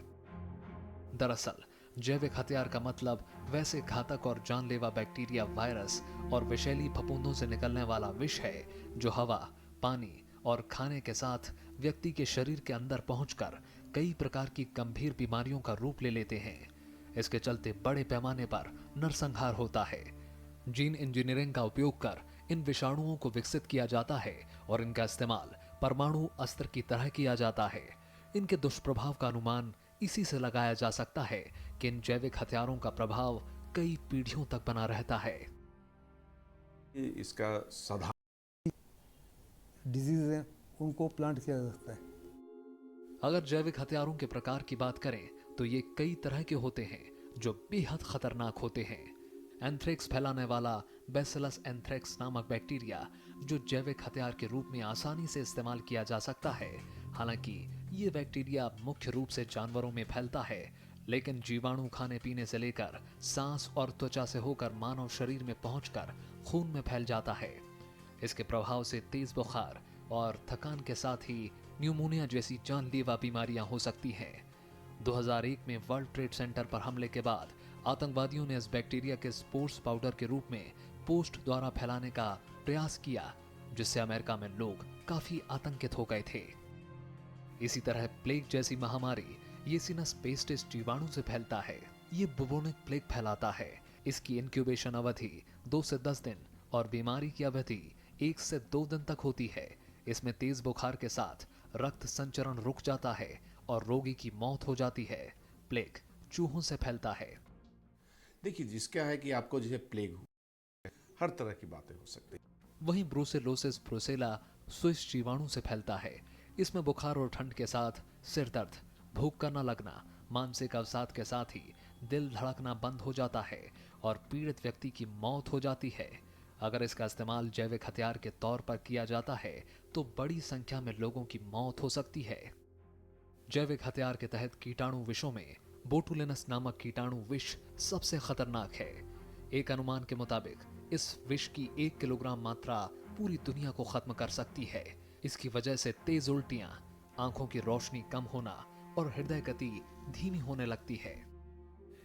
दरअसल जैविक हथियार का मतलब वैसे घातक और जानलेवा बैक्टीरिया, वायरस और विषैली फफूंदों से निकलने वाला विष है जो हवा, पानी और खाने के साथ व्यक्ति के शरीर के अंदर पहुंचकर कई प्रकार की गंभीर बीमारियों का रूप ले लेते हैं। इसके चलते बड़े पैमाने पर नरसंहार होता है। जीन इंजीनियरिंग का उपयोग कर इन विषाणुओं को विकसित किया जाता है और इनका इस्तेमाल परमाणु अस्त्र की तरह किया जाता है। इनके दुष्प्रभाव का अनुमान इसी से लगाया जा सकता है कि इन जैविक हथियारों का प्रभाव कई पीढ़ियों तक बना रहता है। इसका साधारण डिजीज है उनको प्लांट किया जा सकता है। अगर जैविक हथियारों के प्रकार की बात करें तो ये कई तरह के होते हैं जो बेहद खतरनाक होते हैं। एंथ्रेक्स फैलाने वाला बैसिलस एंथ्रेक्स नामक बैक्टीरिया जो जैविक हथियार के रूप में आसानी से इस्तेमाल किया जा सकता है। हालांकि ये बैक्टीरिया मुख्य रूप से जानवरों में फैलता है, लेकिन जीवाणु खाने पीने से लेकर सांस और त्वचा से होकर मानव शरीर में पहुंचकर खून में फैल जाता है। इसके प्रभाव से तेज बुखार और थकान के साथ ही न्यूमोनिया जैसी जानलेवा बीमारियां हो सकती हैं। 2001 में वर्ल्ड ट्रेड सेंटर पर हमले के बाद आतंकवादियों ने इस बैक्टीरिया के स्पोर्स पाउडर के रूप में पोस्ट द्वारा फैलाने का प्रयास किया, जिससे अमेरिका में लोग काफी आतंकित हो गए थे। इसी तरह प्लेग जैसी महामारी येसिनस पेस्टिस जीवाणु से फैलता है। ये बुबोनिक प्लेग फैलाता है। इसकी इंक्यूबेशन अवधि 2 से 10 दिन और बीमारी की अवधि 1 से 2 दिन तक होती है। इसमें तेज बुखार के साथ रक्त संचरण रुक जाता है और रोगी की मौत हो जाती है। प्लेग चूहों से फैलता है। देखिए, जिसका है कि आपको जैसे प्लेग हो, हर तरह की बातें हो सकती हैं। वहीं ब्रूसेलोसिस ब्रूसेला स्विस जीवाणु से फैलता है। इसमें बुखार और ठंड के साथ सिर दर्द, भूख का न लगना, मानसिक अवसाद के साथ ही दिल धड़कना बंद हो जाता है और पीड़ित व्यक्ति की मौत हो जाती है। अगर इसका इस्तेमाल जैविक हथियार के तौर पर किया जाता है तो बड़ी संख्या में लोगों की मौत हो सकती है। जैविक हथियार के तहत कीटाणु विषों में बोटुलिनस नामक कीटाणु विष सबसे खतरनाक है। एक अनुमान के मुताबिक इस विष की 1 किलोग्राम मात्रा पूरी दुनिया को खत्म कर सकती है। इसकी वजह से तेज उल्टियां, आंखों की रोशनी कम होना और हृदय गति धीमी होने लगती है।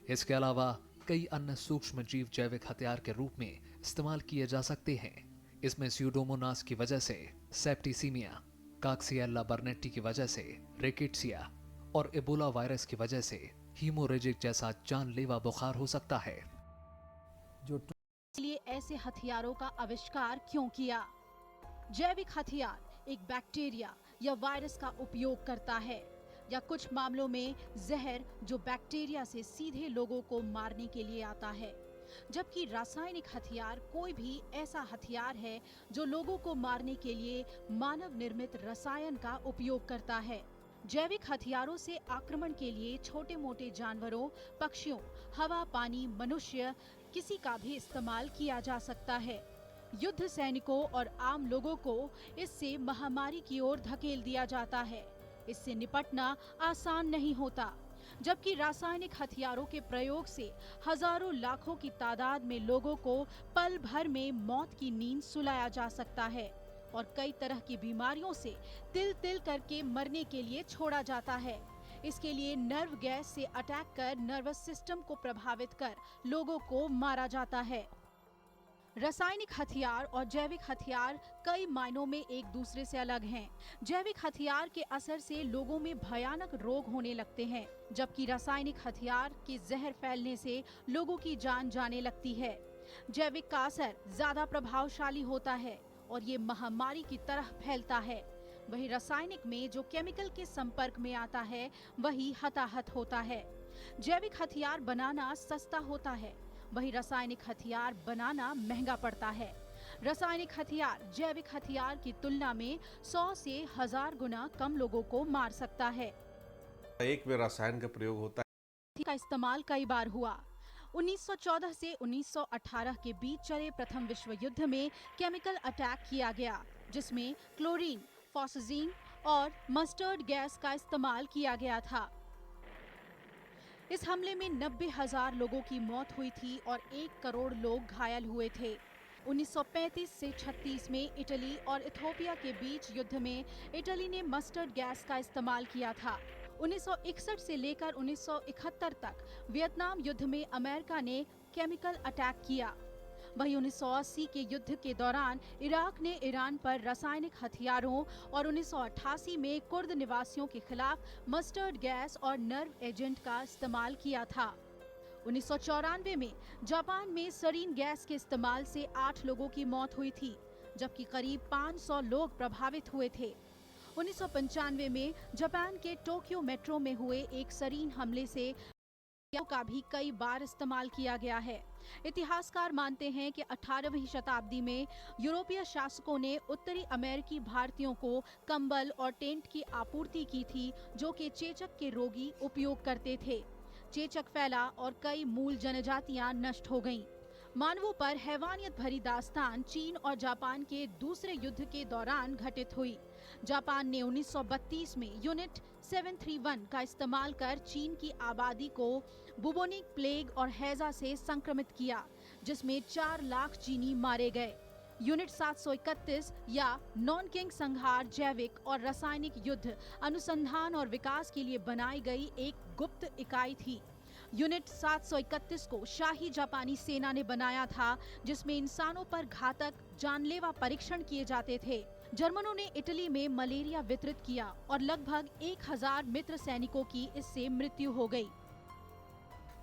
इसके अलावा कई अन्य सूक्ष्म जीव जैविक हथियार के रूप में इस्तेमाल किए जा सकते हैं। इसमें स्यूडोमोनास की वजह से सेप्टिसीमिया, काक्सिएला बर्नेट्टी की वजह से रिकेट्सिया और एबोला वायरस की वजह से हीमोरेजिक जैसा जानलेवा बुखार हो सकता है। लिए ऐसे हथियारों का आविष्कार क्यों किया? जैविक हथियार एक बैक्टीरिया या वायरस का उपयोग करता है या कुछ मामलों में जहर जो बैक्टीरिया से सीधे लोगों को मारने के लिए आता है, जबकि रासायनिक हथियार कोई भी ऐसा हथियार है जो लोगों को मारने के लिए मानव निर्मित रसायन का उपयोग करता है। जैविक हथियारों से आक्रमण के लिए छोटे मोटे जानवरों, पक्षियों, हवा, पानी, मनुष्य किसी का भी इस्तेमाल किया जा सकता है। युद्ध सैनिकों और आम लोगों को इससे महामारी की ओर धकेल दिया जाता है। इससे निपटना आसान नहीं होता, जबकि रासायनिक हथियारों के प्रयोग से हजारों लाखों की तादाद में लोगों को पल भर में मौत की नींद सुलाया जा सकता है और कई तरह की बीमारियों से तिल तिल करके मरने के लिए छोड़ा जाता है। इसके लिए नर्व गैस से अटैक कर नर्वस सिस्टम को प्रभावित कर लोगों को मारा जाता है। रासायनिक हथियार और जैविक हथियार कई मायनों में एक दूसरे से अलग हैं। जैविक हथियार के असर से लोगों में भयानक रोग होने लगते हैं, जबकि रासायनिक हथियार के जहर फैलने से लोगों की जान जाने लगती है। जैविक का असर ज्यादा प्रभावशाली होता है और ये महामारी की तरह फैलता है। वही रासायनिक में जो केमिकल के संपर्क में आता है वही हताहत होता है। जैविक हथियार बनाना सस्ता होता है, वही रासायनिक हथियार बनाना महंगा पड़ता है। रासायनिक हथियार जैविक हथियार की तुलना में 100 से 1000 गुना कम लोगों को मार सकता है। एक में रसायन का प्रयोग होता है का इस्तेमाल कई बार हुआ। 1914 से 1918 के बीच चले प्रथम विश्व युद्ध में केमिकल अटैक किया गया, जिसमें क्लोरीन, फॉस्फीन और मस्टर्ड गैस का इस्तेमाल किया गया था। इस हमले में 90,000 लोगों की मौत हुई थी और 1 करोड़ लोग घायल हुए थे। 1935 से 36 में इटली और इथियोपिया के बीच युद्ध में इटली ने मस्टर्ड गैस का इस्तेमाल किया था। 1961 से लेकर 1971 तक वियतनाम युद्ध में अमेरिका ने केमिकल अटैक किया। वहीं 1980 के युद्ध के दौरान इराक ने ईरान पर रासायनिक हथियारों और 1988 में कुर्द निवासियों के खिलाफ मस्टर्ड गैस और नर्व एजेंट का इस्तेमाल किया था। 1994 में जापान में सरीन गैस के इस्तेमाल से 8 लोगों की मौत हुई थी, जबकि करीब 500 लोग प्रभावित हुए थे। 1995 में जापान के टोक्यो मेट्रो में हुए एक सरीन हमले से का भी कई बार इस्तेमाल किया गया है। इतिहासकार मानते हैं कि 18वीं शताब्दी में यूरोपीय शासकों ने उत्तरी अमेरिकी भारतीयों को कंबल और टेंट की आपूर्ति की थी, जो कि चेचक के रोगी उपयोग करते थे। चेचक फैला और कई मूल जनजातियां नष्ट हो गईं। मानवों पर हैवानियत भरी दास्तान चीन और जापान के दूसरे युद्ध के दौरान घटित हुई। जापान ने 1932 में यूनिट 731 का इस्तेमाल कर चीन की आबादी को बुबोनिक प्लेग और हैजा से संक्रमित किया, जिसमें 4 लाख चीनी मारे गए। यूनिट 731 या नॉनकिंग संहार जैविक और रासायनिक युद्ध अनुसंधान और विकास के लिए बनाई गई एक गुप्त इकाई थी। यूनिट 731 को शाही जापानी सेना ने बनाया था, जिसमें इंसानों पर घातक जानलेवा परीक्षण किए जाते थे। जर्मनों ने इटली में मलेरिया वितरित किया और लगभग 1000 मित्र सैनिकों की इससे मृत्यु हो गई।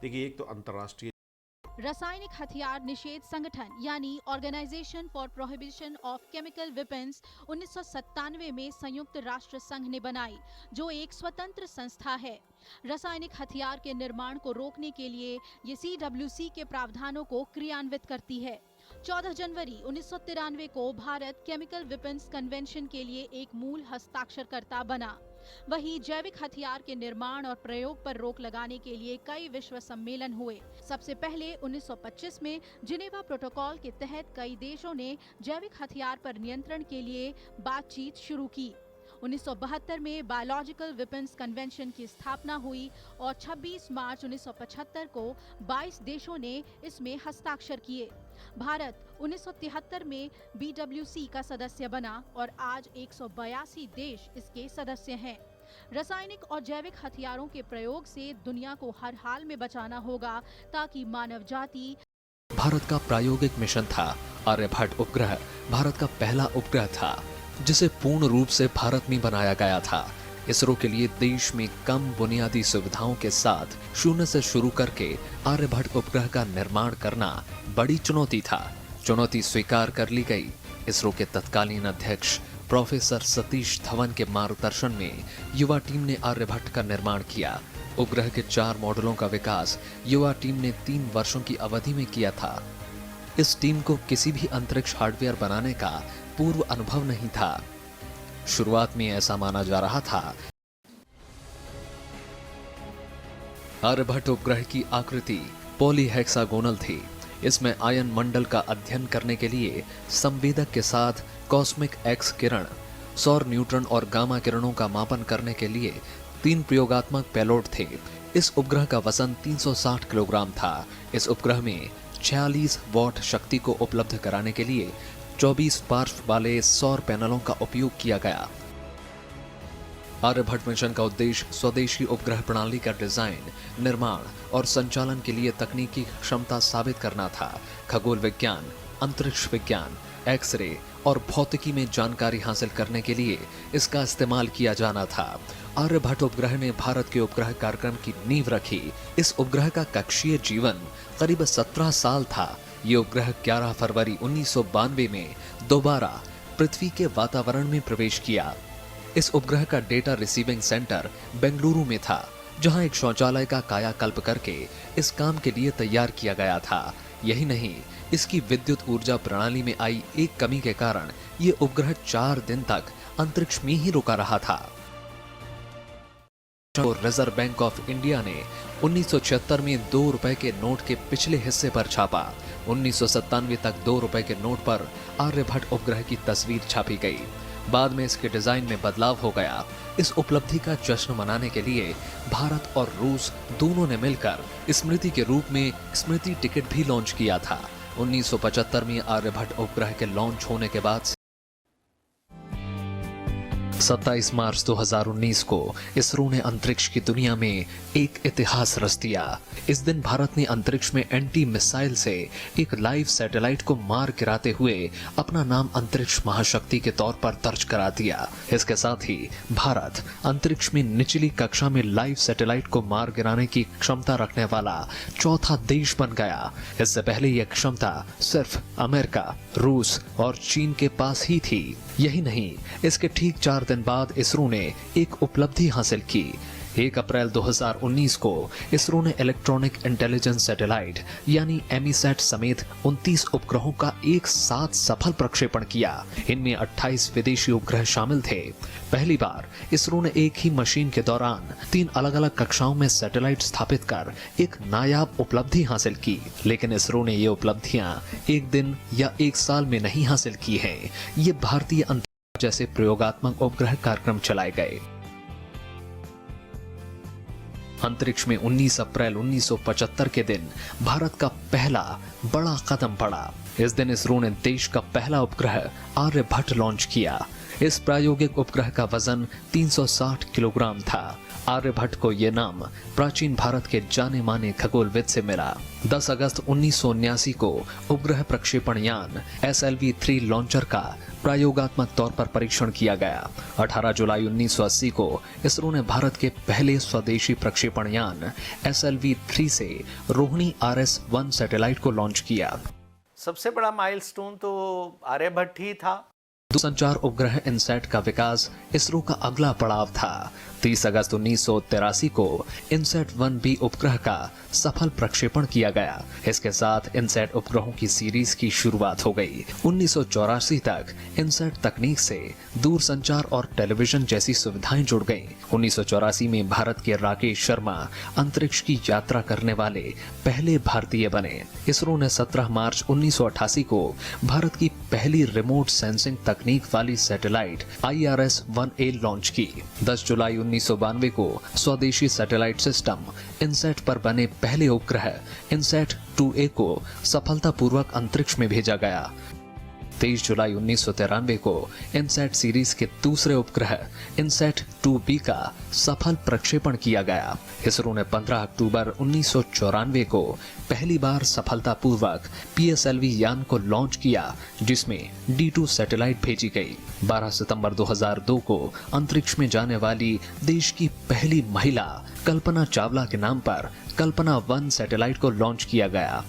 देखिए, एक तो अंतर्राष्ट्रीय रासायनिक हथियार निषेध संगठन यानी organisation for prohibition of chemical weapons 1997 में संयुक्त राष्ट्र संघ ने बनाई, जो एक स्वतंत्र संस्था है। रासायनिक हथियार के निर्माण को रोकने के लिए ये CWC के प्रावधानों को क्रियान्वित करती है। 14 जनवरी 1993 को भारत केमिकल वेपन्स कन्वेंशन के लिए एक मूल हस्ताक्षरकर्ता बना। वहीं जैविक हथियार के निर्माण और प्रयोग पर रोक लगाने के लिए कई विश्व सम्मेलन हुए। सबसे पहले 1925 में जिनेवा प्रोटोकॉल के तहत कई देशों ने जैविक हथियार पर नियंत्रण के लिए बातचीत शुरू की। 1972 में बायोलॉजिकल वेपन्स कन्वेंशन की स्थापना हुई और 26 मार्च 1975 को 22 देशों ने इसमें हस्ताक्षर किए। भारत 1973 में BWC का सदस्य बना और आज 182 देश इसके सदस्य हैं। रासायनिक और जैविक हथियारों के प्रयोग से दुनिया को हर हाल में बचाना होगा ताकि मानव जाति। भारत का प्रायोगिक मिशन था आर्यभट्ट उपग्रह। भारत का पहला उपग्रह था जिसे पूर्ण रूप से भारत में बनाया गया था। इसरो के लिए देश में कम बुनियादी सुविधाओं के साथ शून्य से शुरू करके आर्यभट्ट उपग्रह का निर्माण करना बड़ी चुनौती था। चुनौती स्वीकार कर ली गई। इसरो के तत्कालीन अध्यक्ष प्रोफेसर सतीश धवन के मार्गदर्शन में युवा टीम ने आर्यभट्ट का निर्माण किया। उपग्रह के 4 मॉडलों का विकास युवा टीम ने 3 वर्षों की अवधि में किया था। इस टीम को किसी भी अंतरिक्ष हार्डवेयर बनाने का पूर्व अनुभव नहीं था। शुरुआत में ऐसा माना जा रहा था। आर्यभट्ट उपग्रह की आकृति पॉलीहेक्सागोनल थी। इसमें आयन मंडल का अध्ययन करने के लिए संवेदक के साथ कॉस्मिक एक्स किरण, सौर न्यूट्रॉन और गामा किरणों का मापन करने के लिए 3 प्रयोगात्मक पेलोड थे। इस उपग्रह का वजन 360 किलोग्राम था। इस उपग्रह में 46 वॉट शक्ति को उपलब्ध कराने के लिए 24 पार्श्व वाले सौर पैनलों का उपयोग किया गया। आर्यभट्ट मिशन का उद्देश्य स्वदेशी उपग्रह प्रणाली का डिजाइन, निर्माण और संचालन के लिए तकनीकी क्षमता साबित करना था। खगोल विज्ञान, अंतरिक्ष विज्ञान, एक्सरे और भौतिकी में जानकारी हासिल करने के लिए इसका इस्तेमाल किया जाना था। आर्यभट्ट उपग्रह ने भारत के उपग्रह कार्यक्रम की नींव रखी। इस उपग्रह का कक्षीय जीवन करीब 17 साल था। ये उपग्रह 11 फरवरी 1992 में दोबारा पृथ्वी के वातावरण में प्रवेश किया। इस उपग्रह का डेटा रिसीविंग सेंटर बेंगलुरु में था, जहां एक शौचालय का कायाकल्प करके इस काम के लिए तैयार किया गया था। यही नहीं, इसकी विद्युत ऊर्जा प्रणाली में आई एक कमी के कारण ये उपग्रह 4 दिन तक अंतरिक्ष में ही रुका रहा था। रिजर्व बैंक ऑफ इंडिया ने 1976 में 2 रुपए के नोट के पिछले हिस्से पर छापा। 1997 तक 2 रुपए के नोट पर आर्यभट्ट उपग्रह की तस्वीर छापी गई। बाद में इसके डिजाइन में बदलाव हो गया। इस उपलब्धि का जश्न मनाने के लिए भारत और रूस दोनों ने मिलकर स्मृति के रूप में स्मृति टिकट भी लॉन्च किया था। 1975 में आर्यभट्ट उपग्रह के लॉन्च होने के बाद 27 मार्च 2019 को इसरो ने अंतरिक्ष की दुनिया में एक इतिहास रच दिया। इस दिन भारत ने अंतरिक्ष में एंटी मिसाइल से एक लाइव सैटेलाइट को मार गिराते हुए अपना नाम अंतरिक्ष महाशक्ति के तौर पर दर्ज करा दिया। इसके साथ ही भारत अंतरिक्ष में निचली कक्षा में लाइव सैटेलाइट को मार गिराने की क्षमता रखने वाला चौथा देश बन गया। इससे पहले यह क्षमता सिर्फ अमेरिका, रूस और चीन के पास ही थी। यही नहीं, इसके ठीक 4 दिन बाद इसरो ने एक उपलब्धि हासिल की। 1 अप्रैल 2019 को इसरो ने इलेक्ट्रॉनिक इंटेलिजेंस सैटेलाइट यानी एमीसैट समेत 29 उपग्रहों का एक साथ सफल प्रक्षेपण किया। इनमें 28 विदेशी उपग्रह शामिल थे। पहली बार इसरो ने एक ही मशीन के दौरान 3 अलग-अलग कक्षाओं में सैटेलाइट स्थापित कर एक नायाब उपलब्धि हासिल की। लेकिन इसरो ने ये उपलब्धियां एक दिन या एक साल में नहीं हासिल की हैं। ये भारतीय अंतरिक्ष जैसे प्रयोगात्मक उपग्रह कार्यक्रम चलाए गए। अंतरिक्ष में 19 अप्रैल 1975 के दिन भारत का पहला बड़ा कदम पड़ा। इस दिन इसरो ने देश का पहला उपग्रह आर्यभट्ट लॉन्च किया। इस प्रायोगिक उपग्रह का वजन 360 किलोग्राम था। आर्यभट्ट को यह नाम प्राचीन भारत के जाने माने खगोलविद से मिला। 10 अगस्त 1979 को उपग्रह प्रक्षेपण यान SLV-3 लॉन्चर का प्रयोगात्मक तौर पर परीक्षण किया गया। 18 जुलाई 1980 को इसरो ने भारत के पहले स्वदेशी प्रक्षेपण यान SLV-3 से रोहिणी RS-1 सैटेलाइट को लॉन्च किया। सबसे बड़ा माइलस्टोन तो आर्यभट्ट ही था। दूरसंचार उपग्रह इनसैट का विकास इसरो का अगला पड़ाव था। 30 अगस्त 1983 को इनसैट 1B उपग्रह का सफल प्रक्षेपण किया गया। इसके साथ इनसैट उपग्रहों की सीरीज की शुरुआत हो गई। 1984 तक इनसैट तकनीक से दूरसंचार और टेलीविजन जैसी सुविधाएं जुड़ गईं। 1984 में भारत के राकेश शर्मा अंतरिक्ष की यात्रा करने वाले पहले भारतीय बने। इसरो ने 17 मार्च 1988 को भारत की पहली रिमोट सेंसिंग तकनीक वाली सैटेलाइट IRS-1A लॉन्च की। 10 जुलाई 1992 को स्वदेशी सैटेलाइट सिस्टम इनसैट पर बने पहले उपग्रह इनसैट 2A को सफलतापूर्वक अंतरिक्ष में भेजा गया। 23 जुलाई 1993 को इनसैट सीरीज के दूसरे उपग्रह इनसैट 2B का सफल प्रक्षेपण किया गया। इसरो ने 15 अक्टूबर 1994 को पहली बार सफलतापूर्वक PSLV यान को लॉन्च किया, जिसमें D2 सैटेलाइट भेजी गई। 12 सितंबर 2002 को अंतरिक्ष में जाने वाली देश की पहली महिला कल्पना चावला के नाम पर कल्पना 1 सैटेलाइट को लॉन्च किया गया।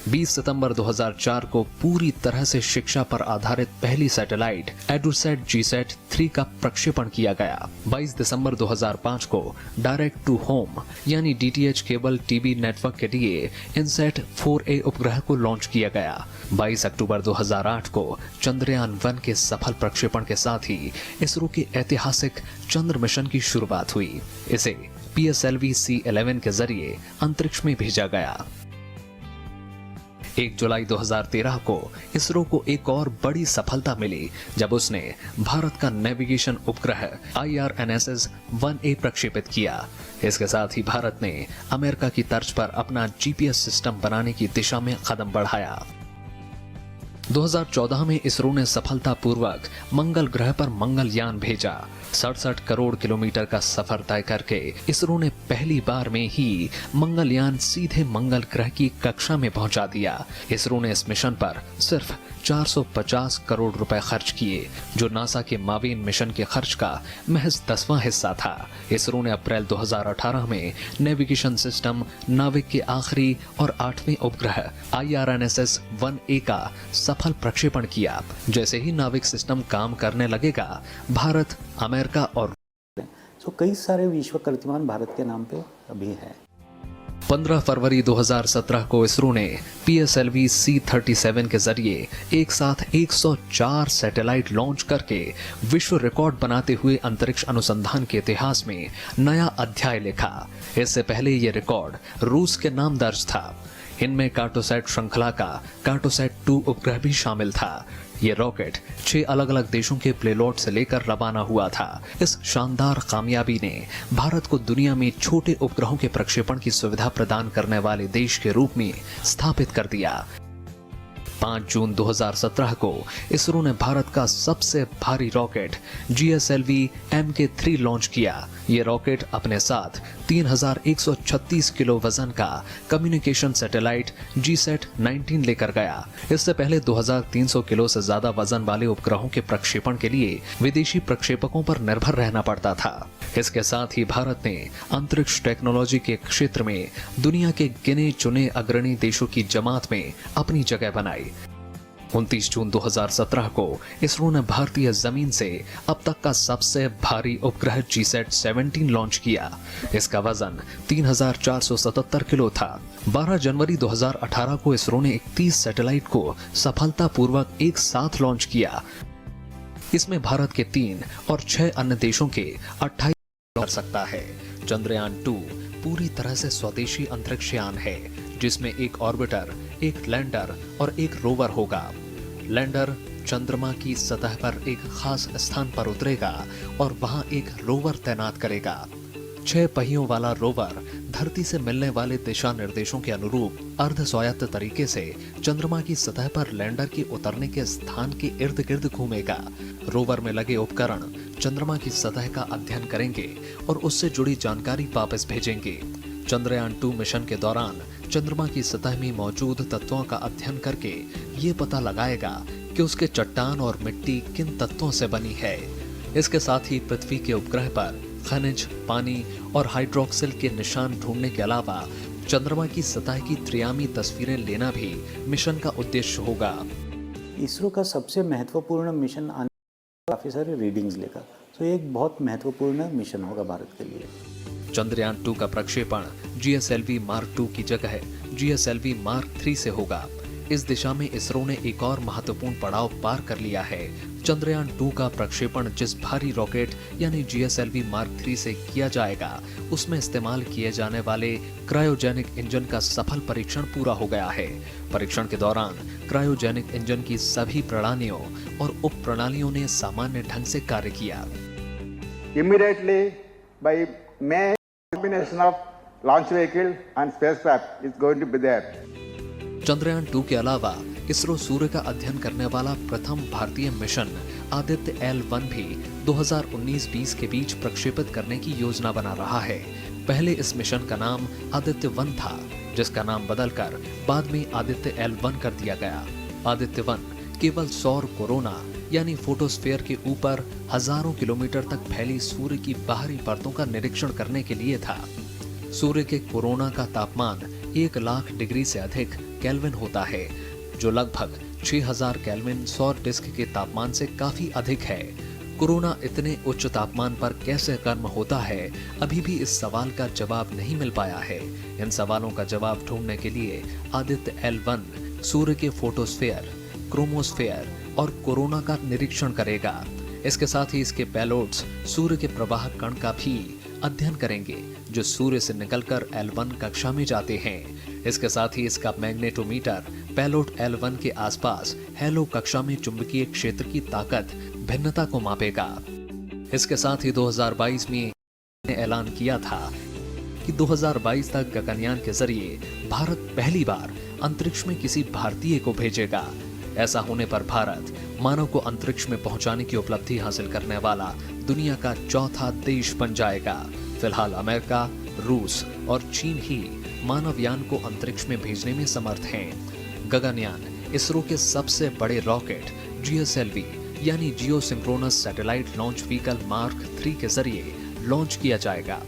20 सितंबर 2004 को पूरी तरह से शिक्षा पर आधारित पहली सैटेलाइट एडुसैट GSAT 3 का प्रक्षेपण किया गया। 22 दिसंबर 2005 को डायरेक्ट टू होम यानी DTH केबल टीवी नेटवर्क के लिए इनसैट 4A उपग्रह को लॉन्च किया गया। 22 अक्टूबर 2008 को चंद्रयान 1 के सफल प्रक्षेपण के साथ ही इसरो के ऐतिहासिक चंद्र मिशन की शुरुआत हुई। इसे PSLV C11 के जरिए अंतरिक्ष में भेजा गया। 1 जुलाई 2013 को इसरो को एक और बड़ी सफलता मिली जब उसने भारत का नेविगेशन उपग्रह IRNSS-1A प्रक्षेपित किया। इसके साथ ही भारत ने अमेरिका की तर्ज पर अपना GPS सिस्टम बनाने की दिशा में कदम बढ़ाया। 2014 में इसरो ने सफलतापूर्वक मंगल ग्रह पर मंगलयान भेजा। 67 करोड़ किलोमीटर का सफर तय करके इसरो ने पहली बार में ही मंगलयान सीधे मंगल ग्रह की कक्षा में पहुंचा दिया। इसरो ने इस मिशन पर सिर्फ 450 करोड़ रुपए खर्च किए, जो नासा के माविन मिशन के खर्च का महज 10वां हिस्सा था। इसरो ने अप्रैल 2018 में नेविगेशन सिस्टम नाविक के आखिरी और 8वें उपग्रह IRNSS-1A का सफल प्रक्षेपण किया। जैसे ही नाविक सिस्टम काम करने लगेगा, भारत, अमेरिका और कई सारे विश्व कीर्तिमान भारत के नाम पे अभी हैं। 15 फरवरी 2017 को इसरो ने PSLV C-37 के जरिए एक साथ 104 सैटेलाइट लॉन्च करके विश्व रिकॉर्ड बनाते हुए अंतरिक्ष अनुसंधान के इतिहास में नया अध्याय लिखा। इससे पहले ये रिकॉर्ड रूस के नाम दर्ज था। इनमें कार्टोसैट श्रृंखला का कार्टोसैट 2 उपग्रह भी शामिल था। ये रॉकेट 6 अलग अलग देशों के प्लेलोड से लेकर रवाना हुआ था। इस शानदार कामयाबी ने भारत को दुनिया में छोटे उपग्रहों के प्रक्षेपण की सुविधा प्रदान करने वाले देश के रूप में स्थापित कर दिया। 5 जून 2017 को इसरो ने भारत का सबसे भारी रॉकेट GSLV Mk3 लॉन्च किया। ये रॉकेट अपने साथ 3136 किलो वजन का कम्युनिकेशन सैटेलाइट GSAT-19 लेकर गया। इससे पहले 2300 किलो से ज्यादा वजन वाले उपग्रहों के प्रक्षेपण के लिए विदेशी प्रक्षेपकों पर निर्भर रहना पड़ता था। इसके साथ ही भारत ने अंतरिक्ष टेक्नोलॉजी के क्षेत्र में दुनिया के गिने चुने अग्रणी देशों की जमात में अपनी जगह बनाई। 29 जून 2017 को इसरो ने भारतीय जमीन से अब तक का सबसे भारी उपग्रह GSAT-17 लॉन्च किया। इसका वजन 3477 किलो था। 12 जनवरी 2018 को इसरो ने 31 सैटेलाइट को सफलतापूर्वक एक साथ लॉन्च किया। इसमें भारत के 3 और 6 अन्य देशों के 28 कर सकता है। चंद्रयान 2 पूरी तरह से स्वदेशी अंतरिक्ष यान है, जिसमें एक ऑर्बिटर, एक लैंडर और एक रोवर होगा। लैंडर चंद्रमा की सतह पर एक खास स्थान पर उतरेगा और वहां एक रोवर तैनात करेगा। 6 पहियों वाला रोवर धरती से मिलने वाले दिशा निर्देशों के अनुरूप अर्ध स्वायत्त तरीके से चंद्रमा की सतह पर लैंडर के उतरने के स्थान के इर्द गिर्द घूमेगा। रोवर में लगे उपकरण चंद्रमा की सतह का अध्ययन करेंगे और उससे जुड़ी जानकारी वापस भेजेंगे। चंद्रयान 2 मिशन के दौरान चंद्रमा की सतह में मौजूद तत्वों का अध्ययन करके ये पता लगाएगा कि उसके चट्टान और मिट्टी किन तत्वों से बनी है। इसके साथ ही पृथ्वी के उपग्रह पर खनिज, पानी और हाइड्रोक्सिल के निशान ढूंढने के अलावा चंद्रमा की सतह की त्रियामी तस्वीरें लेना भी मिशन का उद्देश्य होगा। इसरो का सबसे महत्वपूर्ण मिशन आने काफ़ी सारे रीडिंग्स लेगा। तो ये एक बहुत महत्वपूर्ण मिशन होगा भारत के लिए। चंद्रयान 2 का प्रक्षेपण GSLV मार्क 2 की जगह GSLV मार्क 3 से होगा। इस दिशा में इसरो ने एक और महत्वपूर्ण पड़ाव पार कर लिया है। चंद्रयान 2 का प्रक्षेपण जिस भारी रॉकेट यानी GSLV मार्क 3 से किया जाएगा, उसमें इस्तेमाल किए जाने वाले क्रायोजेनिक इंजन का सफल परीक्षण पूरा हो गया है। परीक्षण के दौरान क्रायोजेनिक इंजन की सभी प्रणालियों और उप प्रणालियों ने सामान्य ढंग से कार्य किया। Immediately by May, combination of launch vehicle and spacecraft is going to be there. Chandrayaan 2 के अलावा इसरो सूर्य का अध्ययन करने वाला प्रथम भारतीय मिशन आदित्य L1 भी 2019-20 के बीच प्रक्षेपित करने की योजना बना रहा है। पहले इस मिशन का नाम आदित्य 1 था, जिसका नाम बदलकर बाद में आदित्य L1 कर दिया गया। आदित्य 1 केवल सौर कोरोना यानी फोटोस्फीयर के ऊपर हजारों किलोमीटर तक फैली सूर्य की बाहरी परतों का निरीक्षण करने के लिए था। सूर्य के कोरोना का तापमान 1 लाख डिग्री से अधिक केल्विन होता है, जो लगभग 6000 केल्विन सौर डिस्क के तापमान से काफी अधिक है। कोरोना इतने उच्च तापमान पर कैसे गर्म होता है, अभी भी इस सवाल का जवाब नहीं मिल पाया है। इन सवालों का जवाब ढूंढने के लिए आदित्य L1 सूर्य के फोटोस्फीयर, क्रोमोस्फीयर और कोरोना का निरीक्षण करेगा। इसके साथ ही इसके पेलोड्स सूर्य के प्रवाह कण का भी अध्ययन करेंगे, जो सूर्य से निकलकर L1 कक्षा में जाते हैं। इसके साथ ही इसका मैग्नेटोमीटर पेलोड L1 के आसपास हेलो कक्षा में चुंबकीय क्षेत्र की ताकत भिन्नता को मापेगा। इसके साथ ही 2022 में ऐलान किया था कि 2022 तक गगनयान के जरिए भारत पहली बार अंतरिक्ष में किसी भारतीय को भेजेगा। ऐसा होने पर भारत मानव को अंतरिक्ष में पहुंचाने की उपलब्धि हासिल करने वाला दुनिया का चौथा देश बन जाएगा। फिलहाल अमेरिका, रूस और चीन ही मानवयान को अंतरिक्ष में भेजने में समर्थ हैं। गगनयान इसरो के सबसे बड़े रॉकेट GSLV यानी geosynchronous satellite launch vehicle mark 3 के जरिए लॉन्च किया जाएगा।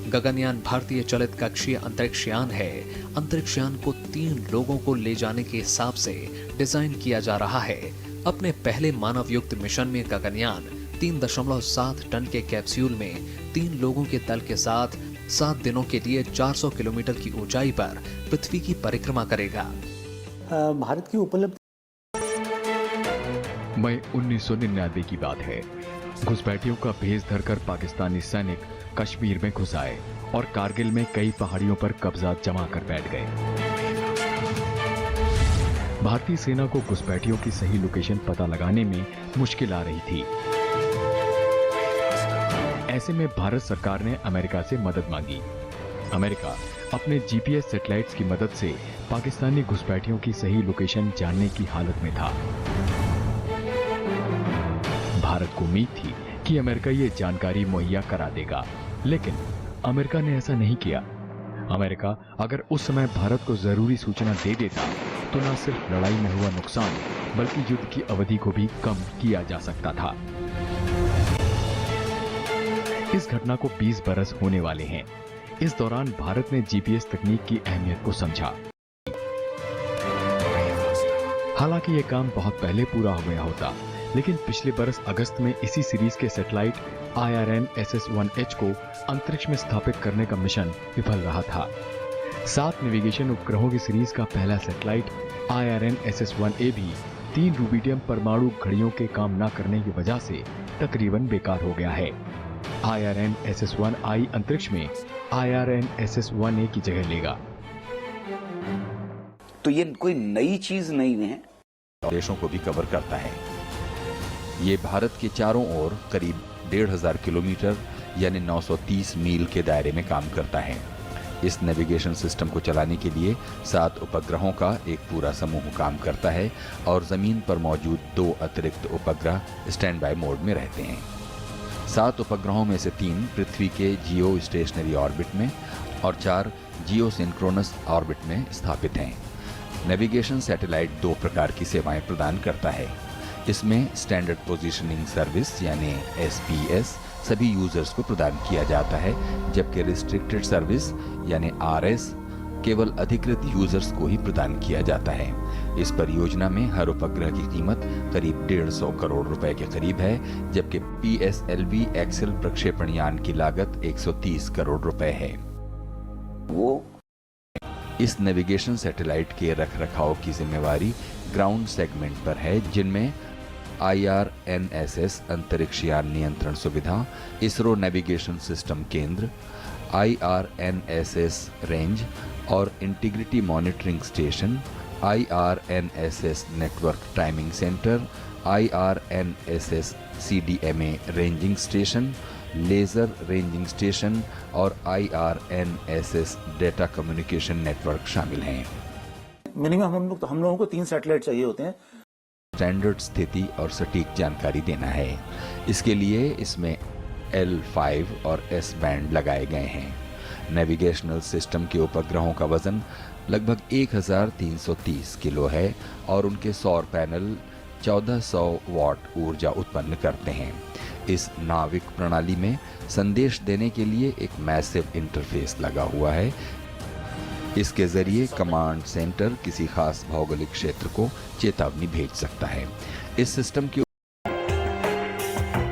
गगनयान भारतीय चलित कक्षीय अंतरिक्षयान है। अंतरिक्षयान को 3 लोगों को ले जाने के हिसाब से डिजाइन किया जा रहा है। अपने पहले मानवयुक्त मिशन में गगनयान 3.7 टन के कैप्सूल में 3 लोगों के दल के साथ 7 दिनों के लिए 400 किलोमीटर की ऊंचाई पर पृथ्वी की परिक्रमा करेगा। भारत की उपलब्धि मई 1999 की बात है। घुसपैठियों का भेष धरकर पाकिस्तानी सैनिक कश्मीर में घुस आए और कारगिल में कई पहाड़ियों पर कब्जा जमा कर बैठ गए। भारतीय सेना को घुसपैठियों की सही लोकेशन पता लगाने में मुश्किल आ रही थी। ऐसे में भारत सरकार ने अमेरिका से मदद मांगी। अमेरिका अपने GPS सैटेलाइट्स की मदद से पाकिस्तानी घुसपैठियों की सही लोकेशन जानने की हालत में था। भारत को उम्मीद थी कि अमेरिका ये जानकारी मुहैया करा देगा, लेकिन अमेरिका ने ऐसा नहीं किया। अमेरिका अगर उस समय भारत को जरूरी सूचना दे देता तो न सिर्फ लड़ाई में हुआ नुकसान बल्कि युद्ध की अवधि को भी कम किया जा सकता था। इस घटना को 20 बरस होने वाले हैं। इस दौरान भारत ने GPS तकनीक की अहमियत को समझा। हालांकि यह काम बहुत पहले पूरा हो गया होता, लेकिन पिछले बरस अगस्त में इसी सीरीज के सैटेलाइट IRN-SS-1H को अंतरिक्ष में स्थापित करने का मिशन विफल रहा था। 7 नेविगेशन उपग्रहों की सीरीज का पहला सैटेलाइट IRN-SS-1A भी 3 रूबिडियम परमाणु घड़ियों के काम न करने की वजह से तकरीबन बेकार हो गया है। IRN-SS-1I अंतरिक्ष में IRN-SS-1A की जगह लेगा। तो ये कोई नई चीज नहीं है, देशों को भी कवर करता है। ये भारत के चारों ओर करीब 1500 किलोमीटर यानी 930 मील के दायरे में काम करता है। इस नेविगेशन सिस्टम को चलाने के लिए 7 उपग्रहों का एक पूरा समूह काम करता है और जमीन पर मौजूद 2 अतिरिक्त उपग्रह स्टैंड बाय मोड में रहते हैं। 7 उपग्रहों में से 3 पृथ्वी के जियो स्टेशनरी ऑर्बिट में और 4 जियो सिंक्रोनस ऑर्बिट में स्थापित हैं। नेविगेशन सैटेलाइट 2 प्रकार की सेवाएं प्रदान करता है। इसमें स्टैंडर्ड पोजीशनिंग सर्विस यानी SPS सभी यूजर्स को प्रदान किया जाता है, जबकि रिस्ट्रिक्टेड सर्विस यानी RS केवल अधिकृत यूजर्स को ही प्रदान किया जाता है। इस परियोजना में हर उपग्रह की कीमत करीब 150 करोड़ रुपए के करीब है, जबकि PSLV एक्सेल प्रक्षेपण यान की लागत 130 करोड़ रुपए है। वो इस नेविगेशन सैटेलाइट के रखरखाव की जिम्मेवारी ग्राउंड सेगमेंट पर है, जिनमें IRNSS अंतरिक्ष यान नियंत्रण सुविधा, इसरो नेविगेशन सिस्टम केंद्र, IRNSS रेंज और integrity monitoring station, IRNSS network timing centre, IRNSS CDMA ranging station, laser ranging station और IRNSS डेटा कम्युनिकेशन नेटवर्क शामिल हैं। मिनिमम हम लोगों को 3 सैटेलाइट चाहिए होते हैं। स्टैंडर्ड स्थिति और सटीक जानकारी देना है। इसके लिए इसमें L5 और S बैंड लगाए गए हैं। नेविगेशनल सिस्टम के उपग्रहों का वजन लगभग 1330 किलो है और उनके सौर पैनल 1400 वाट ऊर्जा उत्पन्न करते हैं। इस नाविक प्रणाली में संदेश देने के लिए एक मैसिव इंटरफेस लगा हुआ है। इसके जरिए कमांड सेंटर किसी खास भौगोलिक क्षेत्र को चेतावनी भेज सकता है। इस सिस्टम की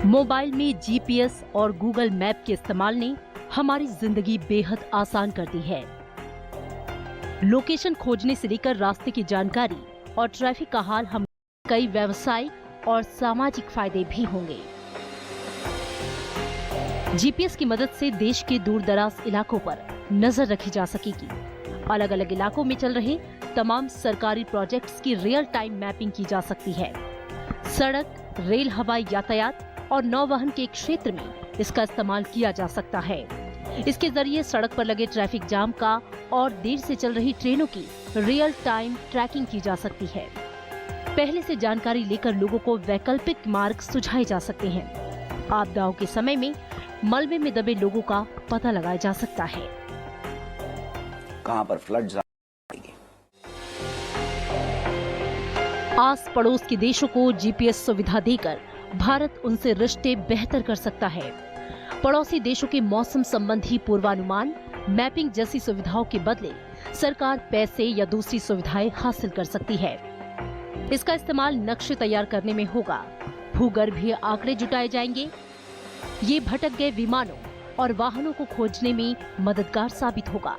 मोबाइल में GPS और गूगल मैप के इस्तेमाल ने हमारी जिंदगी बेहद आसान कर दी है। लोकेशन खोजने से लेकर रास्ते की जानकारी और ट्रैफिक का हाल हम कई व्यावसायिक और सामाजिक फायदे भी होंगे। GPS की मदद से देश के दूर दराज इलाकों पर नजर रखी जा सकेगी। अलग अलग इलाकों में चल रहे तमाम सरकारी प्रोजेक्ट्स की रियल टाइम मैपिंग की जा सकती है। सड़क, रेल, हवाई यातायात और नौवहन के क्षेत्र में इसका इस्तेमाल किया जा सकता है। इसके जरिए सड़क पर लगे ट्रैफिक जाम का और देर से चल रही ट्रेनों की रियल टाइम ट्रैकिंग की जा सकती है। पहले से जानकारी लेकर लोगों को वैकल्पिक मार्ग सुझाए जा सकते हैं। आपदाओं के समय में मलबे में दबे लोगों का पता लगाया जा सकता है। कहां पर फ्लड्स आएंगे। आस पड़ोस के देशों को GPS सुविधा देकर भारत उनसे रिश्ते बेहतर कर सकता है। पड़ोसी देशों के मौसम संबंधी पूर्वानुमान, मैपिंग जैसी सुविधाओं के बदले सरकार पैसे या दूसरी सुविधाएं हासिल कर सकती है। इसका इस्तेमाल नक्शे तैयार करने में होगा। भूगर्भीय आंकड़े जुटाए जाएंगे। ये भटक गए विमानों और वाहनों को खोजने में मददगार साबित होगा।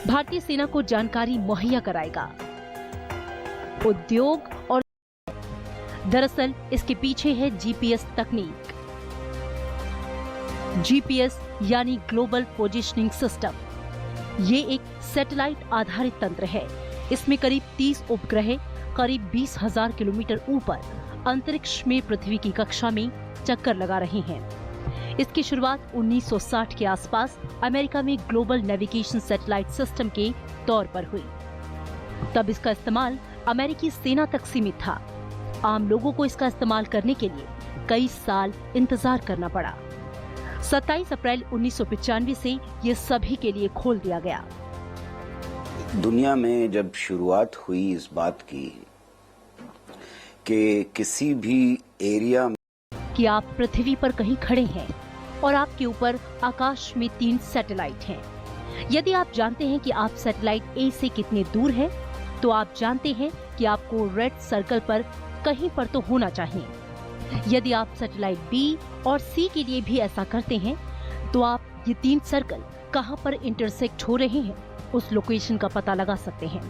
भारतीय सेना को जानकारी मुहैया कराएगा। उद्योग और दरअसल इसके पीछे है GPS तकनीक। GPS यानी ग्लोबल पोजिशनिंग सिस्टम। ये एक सैटेलाइट आधारित तंत्र है। इसमें करीब 30 उपग्रह करीब 20,000 किलोमीटर ऊपर अंतरिक्ष में पृथ्वी की कक्षा में चक्कर लगा रहे हैं। इसकी शुरुआत 1960 के आसपास अमेरिका में ग्लोबल नेविगेशन सैटेलाइट सिस्टम के तौर पर हुई। तब इसका इस्तेमाल अमेरिकी सेना तक सीमित था। आम लोगों को इसका इस्तेमाल करने के लिए कई साल इंतजार करना पड़ा। 27 अप्रैल 1995 से ये सभी के लिए खोल दिया गया। दुनिया में जब शुरुआत हुई इस बात की कि किसी भी एरिया कि आप पृथ्वी पर कहीं खड़े हैं और आपके ऊपर आकाश में 3 सैटेलाइट हैं। यदि आप जानते हैं कि आप सैटेलाइट A से कितने दूर हैं, तो आप जानते हैं कि आपको रेड सर्कल पर कहीं पर तो होना चाहिए। यदि आप सैटेलाइट B और C के लिए भी ऐसा करते हैं, तो आप ये 3 सर्कल कहां पर इंटरसेक्ट हो रहे हैं, उस लोकेशन का पता लगा सकते हैं।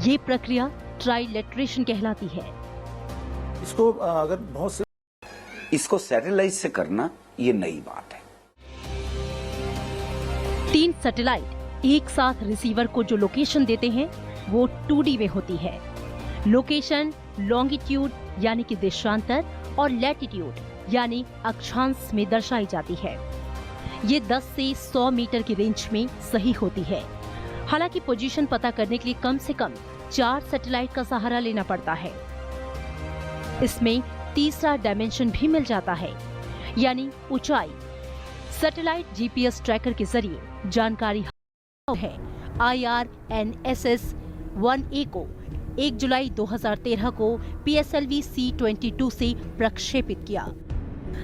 ये प्रक्रिया ट्राइलेटरेशन कहलाती है। इसको अगर बहुत से इसको सैटेलाइट से करना ये नई बात है। 3 सैटेलाइट एक साथ रिसीवर को जो लोकेशन देते हैं वो 2D में होती है। लोकेशन लॉन्गिट्यूड यानी कि देशांतर और लैटिट्यूड यानी अक्षांश में दर्शाई जाती है। ये 10 से 100 मीटर की रेंज में सही होती है। हालांकि पोजीशन पता करने के लिए कम से कम 4 सैटेलाइट का सहारा लेना पड़ता है। इसमें तीसरा डायमेंशन भी मिल जाता है, यानी ऊंचाई। सैटेलाइट GPS ट्रैकर के जरिए जानकारी है। IRNSS 1A को 1 जुलाई 2013 को PSLV C-22 से प्रक्षेपित किया,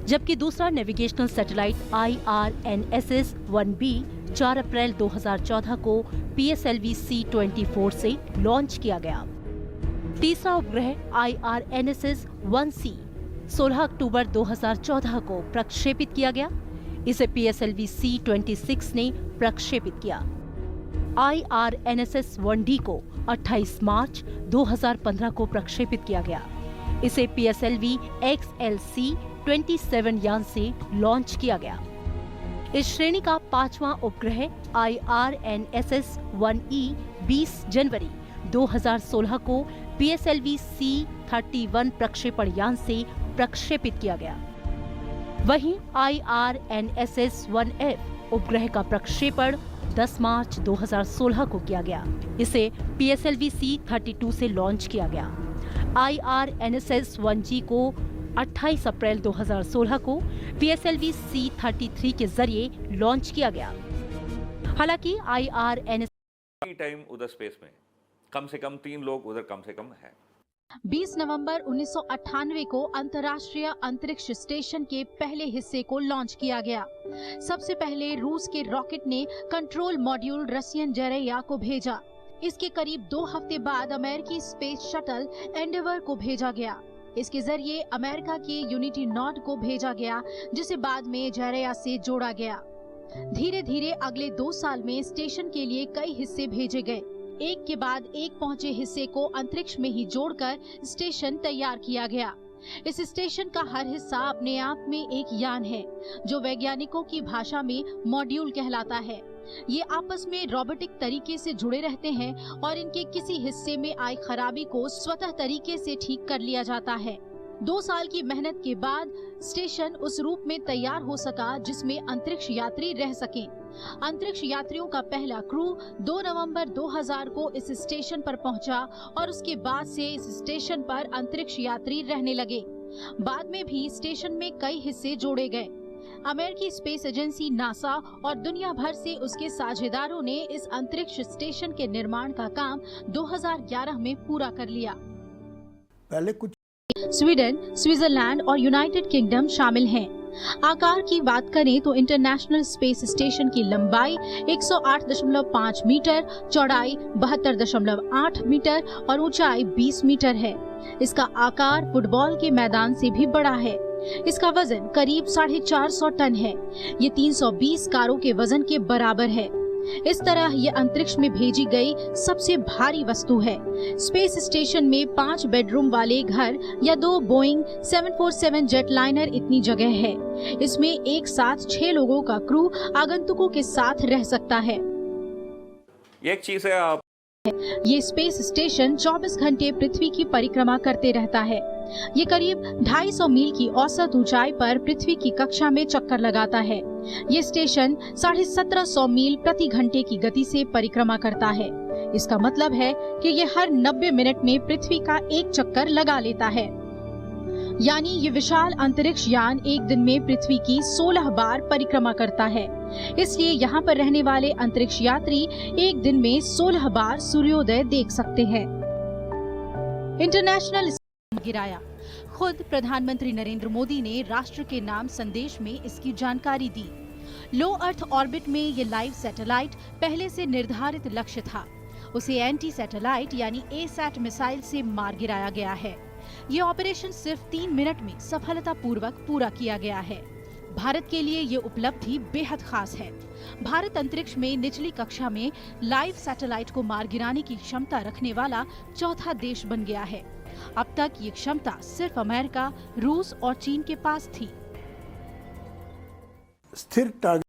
जबकि दूसरा नेविगेशनल सैटेलाइट IRNSS 1B 4 अप्रैल 2014 को PSLV C-24 से लॉन्च किया गया। तीसरा उपग्रह IRNSS 1C 16 अक्टूबर 2014 को प्रक्षेपित किया गया। इसे PSLV C-26 ने प्रक्षेपित किया। IRNSS 1D को 28 मार्च 2015 को प्रक्षेपित किया गया। इसे PSLV XLC 27 यान से लॉन्च किया गया। इस श्रेणी का 5वां उपग्रह IRNSS 1E 20 जनवरी 2016 को PSLV C-31 प्रक्षेपण यान से प्रक्षेपित किया गया। वहीं IRNSS 1F उपग्रह का प्रक्षेपण 10 मार्च 2016 को किया गया। इसे PSLV C-32 से लॉन्च किया गया। IRNSS 1G को 28 अप्रैल 2016 को PSLV C-33 के जरिए लॉन्च किया गया। हालांकि IRNSS टाइम उधर स्पेस में कम से कम 3 लोग उधर कम से कम है। 20 नवंबर 1998 को अंतर्राष्ट्रीय अंतरिक्ष स्टेशन के पहले हिस्से को लॉन्च किया गया। सबसे पहले रूस के रॉकेट ने कंट्रोल मॉड्यूल रसियन जरेया को भेजा। इसके करीब 2 हफ्ते बाद अमेरिकी स्पेस शटल एंडेवर को भेजा गया। इसके जरिए अमेरिका के यूनिटी नॉड को भेजा गया, जिसे बाद में जरेया से जोड़ा गया। धीरे धीरे अगले 2 साल में स्टेशन के लिए कई हिस्से भेजे गए। एक के बाद एक पहुंचे हिस्से को अंतरिक्ष में ही जोड़कर स्टेशन तैयार किया गया। इस स्टेशन का हर हिस्सा अपने आप में एक यान है, जो वैज्ञानिकों की भाषा में मॉड्यूल कहलाता है। ये आपस में रोबोटिक तरीके से जुड़े रहते हैं और इनके किसी हिस्से में आई खराबी को स्वतः तरीके से ठीक कर लिया जाता है। 2 साल की मेहनत के बाद स्टेशन उस रूप में तैयार हो सका जिसमें अंतरिक्ष यात्री रह सकें। अंतरिक्ष यात्रियों का पहला क्रू 2 नवंबर 2000 को इस स्टेशन पर पहुंचा और उसके बाद से इस स्टेशन पर अंतरिक्ष यात्री रहने लगे। बाद में भी स्टेशन में कई हिस्से जोड़े गए। अमेरिकी स्पेस एजेंसी नासा और दुनिया भर से उसके साझेदारों ने इस अंतरिक्ष स्टेशन के निर्माण का काम 2011 में पूरा कर लिया। पहले कुछ स्वीडन, स्विट्जरलैंड और यूनाइटेड किंगडम शामिल हैं। आकार की बात करें तो इंटरनेशनल स्पेस स्टेशन की लंबाई 108.5 मीटर, चौड़ाई 72.8 मीटर और ऊंचाई 20 मीटर है। इसका आकार फुटबॉल के मैदान से भी बड़ा है। इसका वजन करीब 450 टन है। ये 320 कारों के वजन के बराबर है। इस तरह ये अंतरिक्ष में भेजी गई सबसे भारी वस्तु है। स्पेस स्टेशन में 5 बेडरूम वाले घर या 2 बोइंग 747 जेटलाइनर इतनी जगह है। इसमें एक साथ 6 लोगों का क्रू आगंतुकों के साथ रह सकता है। एक चीज है, आप ये स्पेस स्टेशन 24 घंटे पृथ्वी की परिक्रमा करते रहता है। ये करीब 250 मील की औसत ऊंचाई पर पृथ्वी की कक्षा में चक्कर लगाता है। ये स्टेशन 1750 मील प्रति घंटे की गति से परिक्रमा करता है। इसका मतलब है कि ये हर 90 मिनट में पृथ्वी का एक चक्कर लगा लेता है। यानी ये विशाल अंतरिक्ष यान एक दिन में पृथ्वी की 16 बार परिक्रमा करता है। इसलिए यहाँ पर रहने वाले अंतरिक्ष यात्री एक दिन में 16 बार सूर्योदय देख सकते हैं। इंटरनेशनल गिराया। खुद प्रधानमंत्री नरेंद्र मोदी ने राष्ट्र के नाम संदेश में इसकी जानकारी दी। लो अर्थ ऑर्बिट में ये लाइव सैटेलाइट पहले से निर्धारित लक्ष्य था। उसे एंटी सैटेलाइट यानी एसैट मिसाइल से मार गिराया गया है। ये ऑपरेशन सिर्फ 3 मिनट में सफलतापूर्वक पूरा किया गया है। भारत के लिए ये उपलब्धि बेहद खास है। भारत अंतरिक्ष में निचली कक्षा में लाइव सैटेलाइट को मार गिराने की क्षमता रखने वाला चौथा देश बन गया है। अब तक ये क्षमता सिर्फ अमेरिका, रूस और चीन के पास थी। स्थिर टारगेट